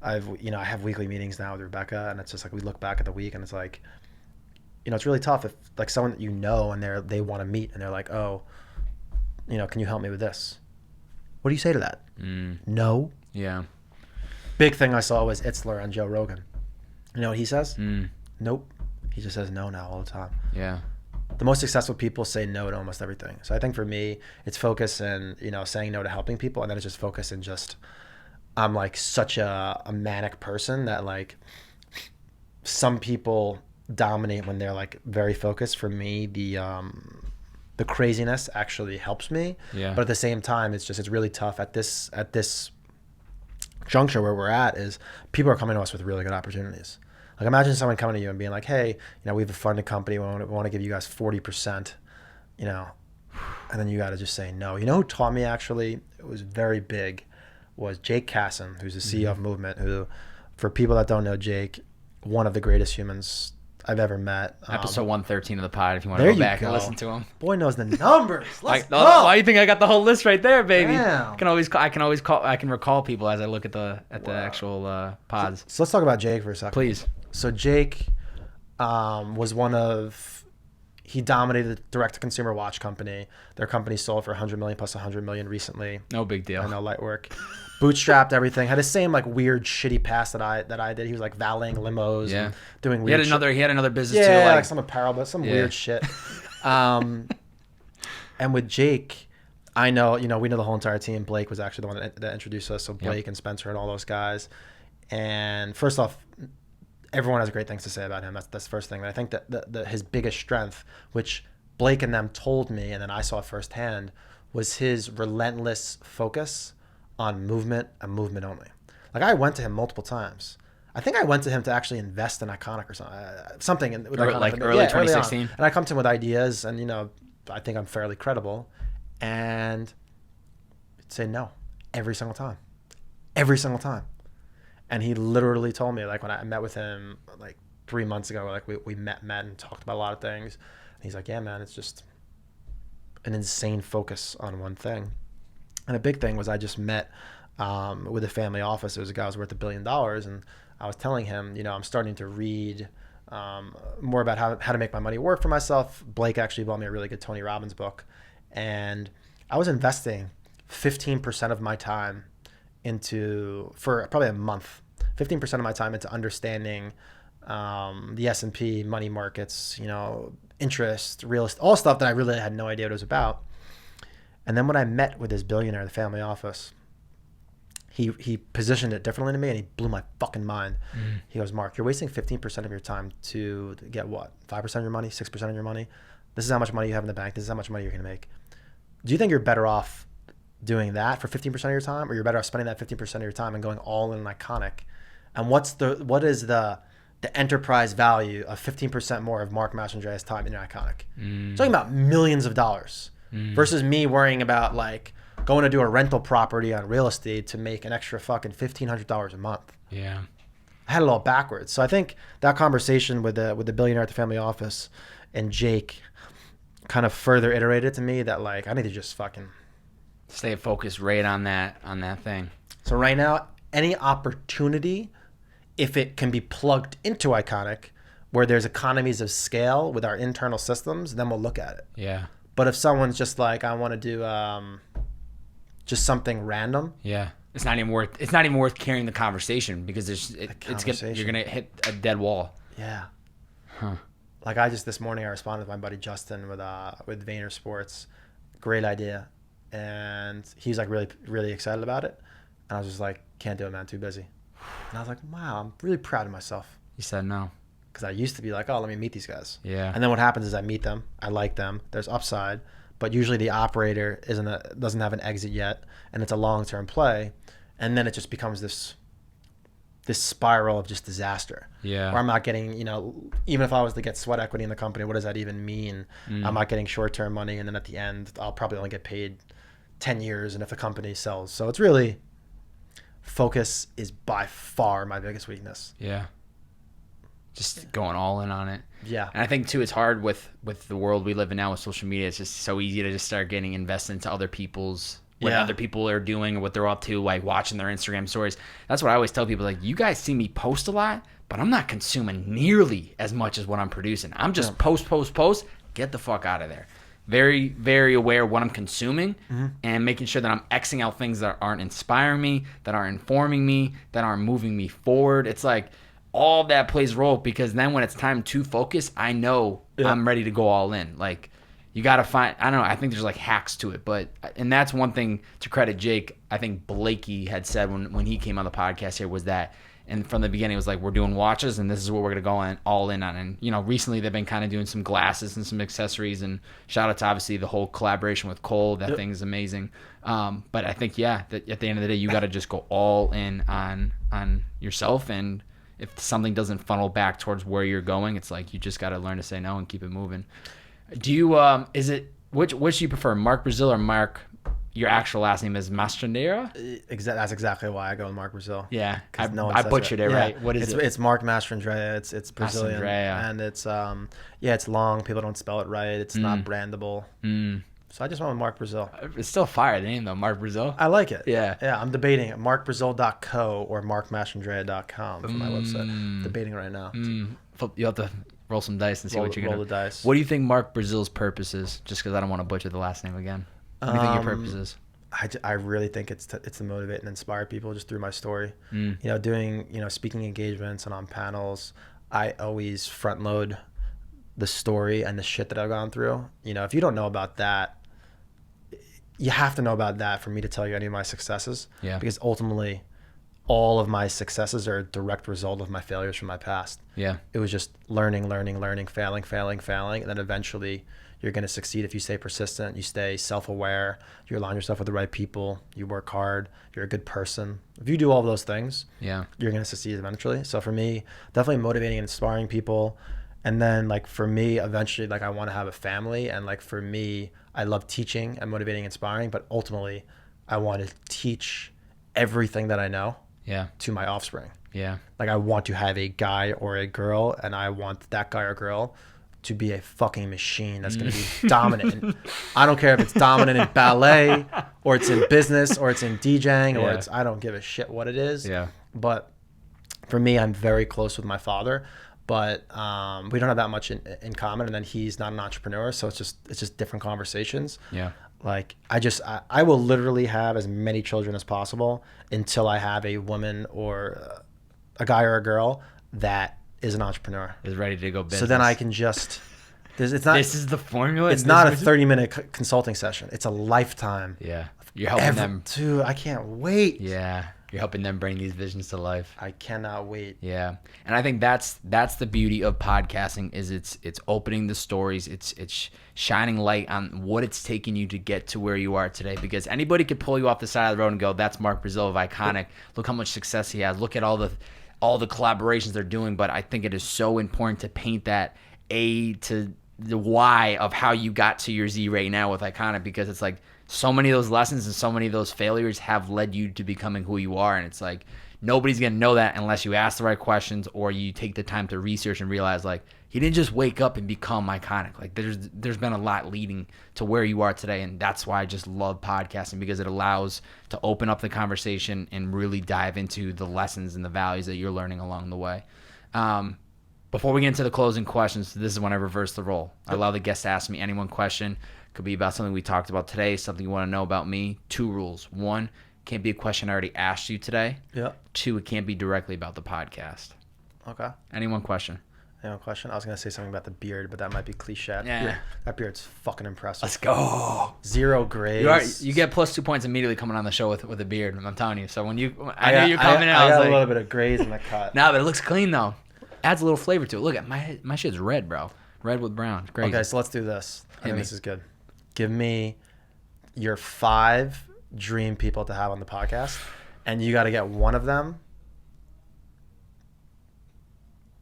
I have weekly meetings now with Rebecca, and it's just like we look back at the week and it's like, it's really tough if like someone that and they want to meet and they're like, oh, can you help me with this? What do you say to that? No. Yeah. Big thing I saw was Itzler on Joe Rogan. You know what he says? Nope. He just says no now all the time. Yeah. The most successful people say no to almost everything. So I think for me, it's focus and, saying no to helping people. And then it's just focus and just, I'm like such a manic person that like some people dominate when they're like very focused. For me, the craziness actually helps me. Yeah. But at the same time, it's really tough at this juncture where we're at is people are coming to us with really good opportunities. Like imagine someone coming to you and being like, hey, we have a funded company. We want to give you guys 40%, and then you got to just say no. You know who taught me actually, it was very big, was Jake Kasem, who's the CEO of Movement, who, for people that don't know Jake, one of the greatest humans I've ever met. Episode 113 of the pod, if you want to go back and listen to him. Boy knows the numbers. Let's go. Why do you think I got the whole list right there, baby? Damn. I can recall people as I look at the actual pods. So let's talk about Jake for a second. Please. So Jake was he dominated the direct-to-consumer watch company. Their company sold for $100 million plus $100 million recently. No big deal. I know, light work. bootstrapped everything. Had the same like weird shitty past that I did. He was like valeting limos, and doing weird. He had another business too, like some apparel, but some weird shit. And with Jake, I know, we know the whole entire team. Blake was actually the one that introduced us. So Blake and Spencer and all those guys. And first off, everyone has great things to say about him. That's the first thing. And I think that his biggest strength, which Blake and them told me, and then I saw firsthand, was his relentless focus on movement and movement only. Like, I went to him multiple times. I think I went to him to actually invest in Ikonick or something. Early 2016. And I come to him with ideas, and I think I'm fairly credible, and he'd say no every single time. And he literally told me, like, when I met with him like 3 months ago, like we met and talked about a lot of things. And he's like, yeah, man, it's just an insane focus on one thing. And a big thing was I just met with a family office. There was a guy who was worth $1 billion, and I was telling him, I'm starting to read more about how to make my money work for myself. Blake actually bought me a really good Tony Robbins book, and I was investing 15% of my time for probably a month, 15% of my time into understanding the S&P, money markets, interest, real estate, all stuff that I really had no idea what it was about. And then when I met with this billionaire in the family office, he positioned it differently to me, and he blew my fucking mind. He goes, Mark, you're wasting 15% of your time to get what? 5% of your money, 6% of your money? This is how much money you have in the bank. This is how much money you're going to make. Do you think you're better off doing that for 15% of your time, or you're better off spending that 15% of your time and going all in Ikonick? And what is the enterprise value of 15% more of Mark Mastrandrea's time in Ikonick? Talking about millions of dollars versus me worrying about like going to do a rental property on real estate to make an extra fucking $1,500 a month. Yeah. I had it all backwards. So I think that conversation with the billionaire at the family office and Jake kind of further iterated to me that like I need to just fucking stay focused right on that thing. So right now, any opportunity, if it can be plugged into Ikonick, where there's economies of scale with our internal systems, then we'll look at it. Yeah. But if someone's just like, I want to do just something random. Yeah. It's not even worth carrying the conversation, because you're gonna hit a dead wall. Yeah. Huh. Like this morning, I responded to my buddy Justin with Vayner Sports. Great idea. And he's like really, really excited about it. And I was just like, can't do it, man, too busy. And I was like, wow, I'm really proud of myself. You said no. Because I used to be like, oh, let me meet these guys. Yeah. And then what happens is I meet them, I like them, there's upside, but usually the operator doesn't have an exit yet, and it's a long-term play, and then it just becomes this spiral of just disaster. Yeah. Where I'm not getting, even if I was to get sweat equity in the company, what does that even mean? I'm not getting short-term money, and then at the end, I'll probably only get paid 10 years, and if the company sells. So it's really, focus is by far my biggest weakness. Yeah. Just going all in on it. Yeah. And I think too, it's hard with the world we live in now with social media. It's just so easy to just start getting invested into other people's, what other people are doing or what they're up to, like watching their Instagram stories. That's what I always tell people, like, you guys see me post a lot, but I'm not consuming nearly as much as what I'm producing. I'm just post, get the fuck out of there. Very, very aware of what I'm consuming and making sure that I'm Xing out things that aren't inspiring me, that aren't informing me, that aren't moving me forward. It's like all that plays a role, because then when it's time to focus, I know I'm ready to go all in. Like, you got to find, I don't know, I think there's like hacks to it. And that's one thing to credit Jake. I think Blakey had said when he came on the podcast here was that, and from the beginning it was like, we're doing watches and this is what we're going to go all in on. And, recently they've been kind of doing some glasses and some accessories, and shout out to obviously the whole collaboration with Cole. That thing is amazing. But I think, that at the end of the day, you got to just go all in on yourself. And if something doesn't funnel back towards where you're going, it's like, you just got to learn to say no and keep it moving. Do you, which do you prefer, Mark Brazil or Mark, your actual last name is Mastrandreia? That's exactly why I go with Mark Brazil. Yeah. I butchered it, right? What is it? It's Mark Mastrandreia. It's Brazilian. Mastrandreia. And it's, it's long. People don't spell it right. It's not brandable. So I just went with Mark Brazil. It's still fire, the name though, Mark Brazil. I like it. Yeah. Yeah, I'm debating markbrazil.co or markmastrandreia.com for my website. Debating right now. You have to roll some dice and see what you're going to... Roll the dice. What do you think Mark Brazil's purpose is? Just because I don't want to butcher the last name again. What do you think your purpose is? I really think it's to motivate and inspire people just through my story. You know, doing, you know, speaking engagements and on panels, I always front load the story and the shit that I've gone through. You know, if you don't know about that, you have to know about that for me to tell you any of my successes. Yeah. Because ultimately, all of my successes are a direct result of my failures from my past. Yeah. It was just learning, failing. And then eventually you're going to succeed if you stay persistent, you stay self-aware, you align yourself with the right people, you work hard, you're a good person. If you do all of those things, Yeah. you're going to succeed eventually. So for me, definitely motivating and inspiring people. And then like for me, eventually, like I want to have a family. And like for me, I love teaching and motivating, inspiring, but ultimately I want to teach everything that I know to my offspring. Yeah. Like I want to have a guy or a girl, and I want that guy or girl to be a fucking machine that's going to be dominant. And I don't care if it's dominant in ballet or it's in business or it's in DJing or it's, I don't give a shit what it is. Yeah. But for me, I'm very close with my father, but we don't have that much in common. And then he's not an entrepreneur. So it's just different conversations. Yeah. Like I will literally have as many children as possible until I have a woman or a guy or a girl that is an entrepreneur, Is ready to go business. so then I can just it's not This is the formula. it's not a 30-minute consulting session, it's a lifetime. Yeah. You're helping them. Dude, I can't wait. Yeah. You're helping them bring these visions to life. I cannot wait. Yeah. And I think that's the beauty of podcasting is it's opening the stories. It's shining light on what it's taking you to get to where you are today, because anybody could pull you off the side of the road and go, that's Mark Brazil of Ikonick. Look how much success he has. Look at all the collaborations they're doing. But I think it is so important to paint that A to the Y of how you got to your Z right now with Ikonick, because it's like so many of those lessons and so many of those failures have led you to becoming who you are. And it's like nobody's going to know that unless you ask the right questions or you take the time to research and realize like he didn't just wake up and become Ikonick. Like there's been a lot leading to where you are today. And that's why I just love podcasting, because it allows to open up the conversation and really dive into the lessons and the values that you're learning along the way. Before we get into the closing questions, this is when I reverse the role. I allow the guests to ask me any one question. Could be about something we talked about today, something you want to know about me. 2 rules. 1, can't be a question I already asked you today. Yeah. 2, it can't be directly about the podcast. Okay. Any one question. Any one question? I was going to say something about the beard, but that might be cliche. Yeah. That beard's fucking impressive. Let's go. 0 grades. You get +2 points immediately coming on the show with a beard. I'm telling you. So when I knew you're coming in, I was got like, a little bit of grays in the cut. Nah, but it looks clean though. Adds a little flavor to it. Look at my shit's red, bro. Red with brown. It's crazy. Okay, so let's do this. I think me. this is good. Give me your 5 dream people to have on the podcast, and you got to get one of them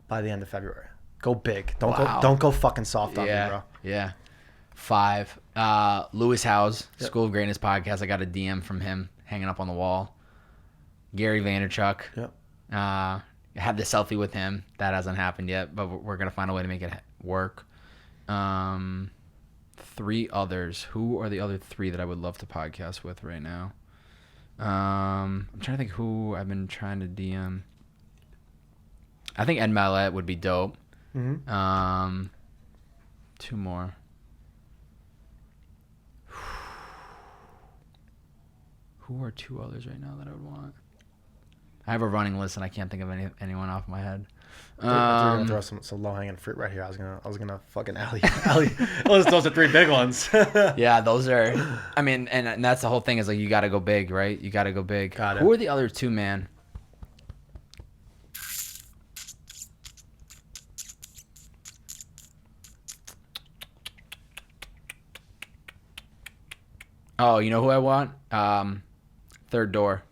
by the end of February. Go big. Don't go fucking soft on me, bro. Yeah. 5. Lewis Howes, School of Greatness podcast. I got a DM from him hanging up on the wall. Gary Vaynerchuk. Yep. I had the selfie with him. That hasn't happened yet, but we're going to find a way to make it work. 3 others. Who are the other 3 that I would love to podcast with right now? I'm trying to think who I've been trying to DM. I think Ed Mallette would be dope. Mm-hmm. 2 more. Who are 2 others right now that I would want? I have a running list and I can't think of anyone off my head. You're gonna throw some low hanging fruit right here. I was gonna fucking alley. Those are 3 big ones. Yeah, those are. I mean, and that's the whole thing is like you got to go big, right? You got to go big. Got it. Who are the other 2, man? Oh, you know who I want? Third Door.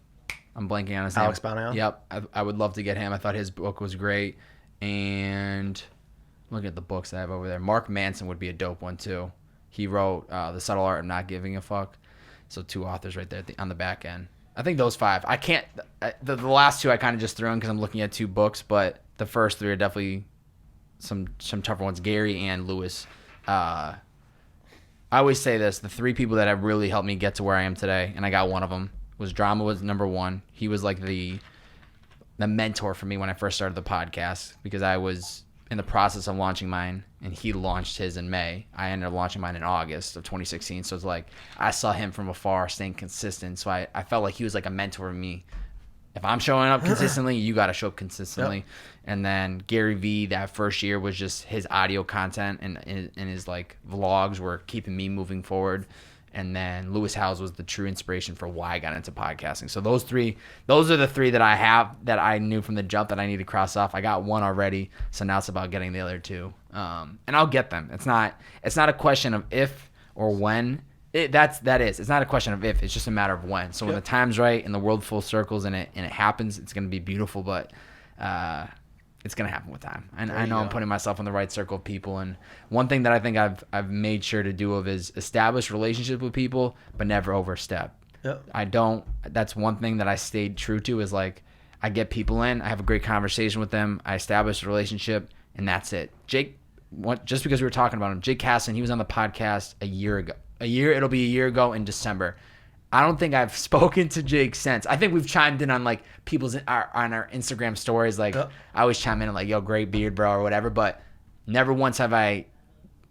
I'm blanking on his name. Alex Banayan? Yep. I would love to get him. I thought his book was great. And look at the books I have over there. Mark Manson would be a dope one, too. He wrote The Subtle Art of Not Giving a Fuck. So 2 authors right there on the back end. I think those 5. I can't... The last 2 I kind of just threw in because I'm looking at 2 books. But the first 3 are definitely some tougher ones. Gary and Lewis. I always say this. The 3 people that have really helped me get to where I am today, and I got one of them, Drama was number 1. He was like the mentor for me when I first started the podcast, because I was in the process of launching mine and he launched his in May. I ended up launching mine in August of 2016. So it's like I saw him from afar, staying consistent. So I felt like he was like a mentor to me. If I'm showing up consistently, you got to show up consistently. Yep. And then Gary V, that first year was just his audio content and his like vlogs were keeping me moving forward. And then Lewis Howes was the true inspiration for why I got into podcasting. So those are the three that I have that I knew from the jump that I need to cross off. I got one already, so now it's about getting the other two. And I'll get them. It's not a question of if or when. It's not a question of if. It's just a matter of when. So when the time's right and the world full circles and it happens, it's gonna be beautiful. But it's gonna happen with time. And I know I'm putting myself in the right circle of people. And one thing that I think I've made sure to do is establish relationships with people, but never overstep. Yep. That's one thing that I stayed true to is like I get people in, I have a great conversation with them, I establish a relationship, and that's it. Jake, just because we were talking about him, Jake Casson, he was on the podcast a year ago. It'll be a year ago in December. I don't think I've spoken to Jake since. I think we've chimed in on like on our Instagram stories. Like I always chime in and like, yo, great beard, bro, or whatever. But never once have I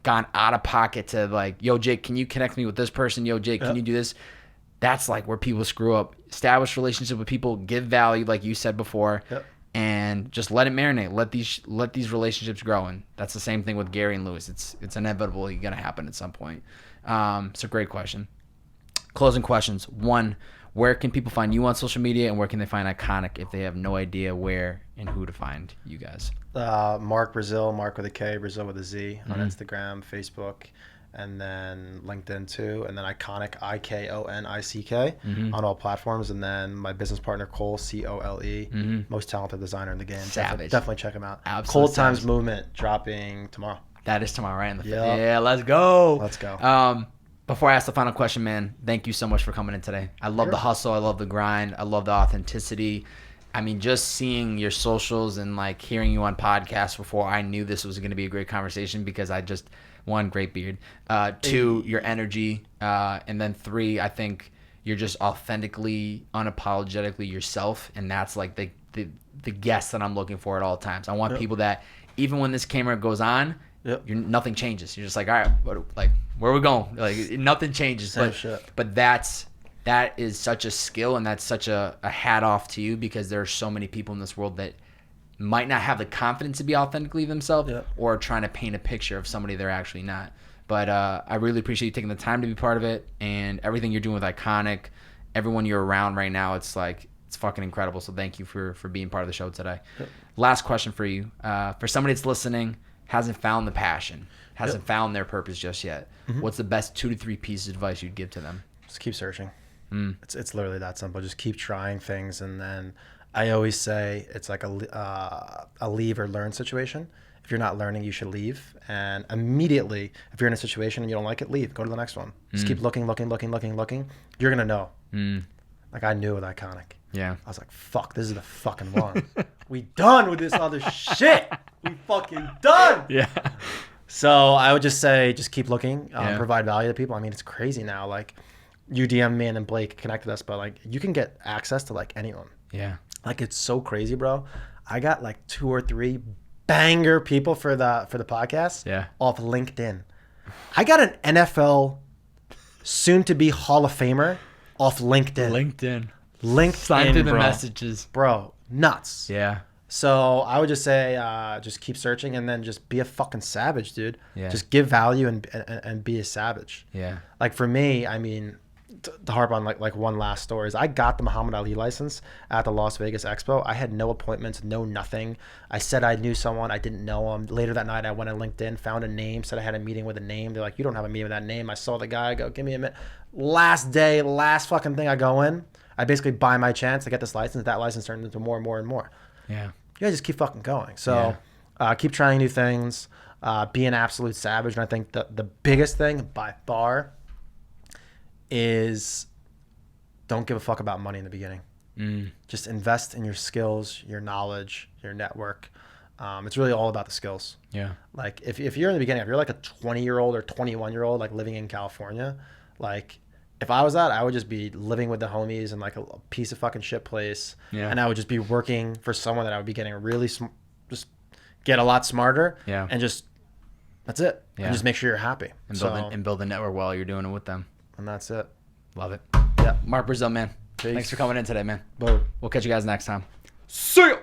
gone out of pocket to like, yo, Jake, can you connect me with this person? Yo, Jake, can you do this? That's like where people screw up. Establish relationship with people, give value, like you said before, and just let it marinate. Let these relationships grow. And that's the same thing with Gary and Lewis. It's inevitably gonna happen at some point. It's a great question. Closing questions. One, where can people find you on social media, and where can they find Ikonick if they have no idea where and who to find you guys? Mark Brazil, Mark with a K, Brazil with a Z on Instagram, Facebook, and then LinkedIn too. And then Ikonick, Ikonick on all platforms. And then my business partner, Cole, Cole, most talented designer in the game. Savage. Definitely check him out. Absolutely. Cold Times Movement dropping tomorrow. That is tomorrow, right? Yeah, let's go. Let's go. Before I ask the final question, man, thank you so much for coming in today. I love the hustle. I love the grind. I love the authenticity. I mean, just seeing your socials and like hearing you on podcasts before I knew this was going to be a great conversation because one, great beard. Two, your energy. And then three, I think you're just authentically, unapologetically yourself. And that's like the guest that I'm looking for at all times. I want people that even when this camera goes on, nothing changes. You're just like, all right, where are we going? Like nothing changes. But that is such a skill, and that's such a hat off to you because there are so many people in this world that might not have the confidence to be authentically themselves or trying to paint a picture of somebody they're actually not. But I really appreciate you taking the time to be part of it, and everything you're doing with Ikonick, everyone you're around right now. It's like it's fucking incredible. So thank you for being part of the show today. Last question for you. For somebody that's listening, hasn't found the passion, hasn't found their purpose just yet, what's the best 2 to 3 pieces of advice you'd give to them? Just keep searching. It's literally that simple. Just keep trying things, and then I always say it's like a leave or learn situation. If you're not learning, you should leave, and immediately if you're in a situation and you don't like it, leave. Go to the next one. Just keep looking. You're gonna know. Like I knew with Ikonick. Yeah. I was like, fuck, this is the fucking one. We done with this other shit. We fucking done. Yeah. So I would just say, just keep looking, provide value to people. I mean, it's crazy now. Like you DM me and then Blake connected us, but like you can get access to like anyone. Yeah. Like it's so crazy, bro. I got like 2 or 3 banger people for the podcast off LinkedIn. I got an NFL soon to be Hall of Famer off LinkedIn. Sign through the messages. Bro, nuts. Yeah. So I would just say just keep searching and then just be a fucking savage, dude. Yeah. Just give value and be a savage. Yeah. Like for me, I mean, to harp on like one last story is I got the Muhammad Ali license at the Las Vegas Expo. I had no appointments, no nothing. I said I knew someone. I didn't know him. Later that night, I went on LinkedIn, found a name, said I had a meeting with a name. They're like, you don't have a meeting with that name. I saw the guy. I go, give me a minute. Last day, last fucking thing I go in. I basically buy my chance to get this license. That license turned into more and more and more. Yeah. You gotta just keep fucking going. So keep trying new things. Be an absolute savage. And I think the biggest thing by far is don't give a fuck about money in the beginning. Just invest in your skills, your knowledge, your network. It's really all about the skills. Yeah. Like if you're in the beginning, if you're like a 20-year-old or 21-year-old like living in California, like if I was that, I would just be living with the homies in like a piece of fucking shit place. Yeah. And I would just be working for someone that I would be getting really just get a lot smarter. Yeah. And just That's it. Yeah. And just make sure you're happy. And build a network while you're doing it with them. And that's it. Love it. Yeah. Mark Brazil, man. Peace. Thanks for coming in today, man. Boom. We'll catch you guys next time. See ya!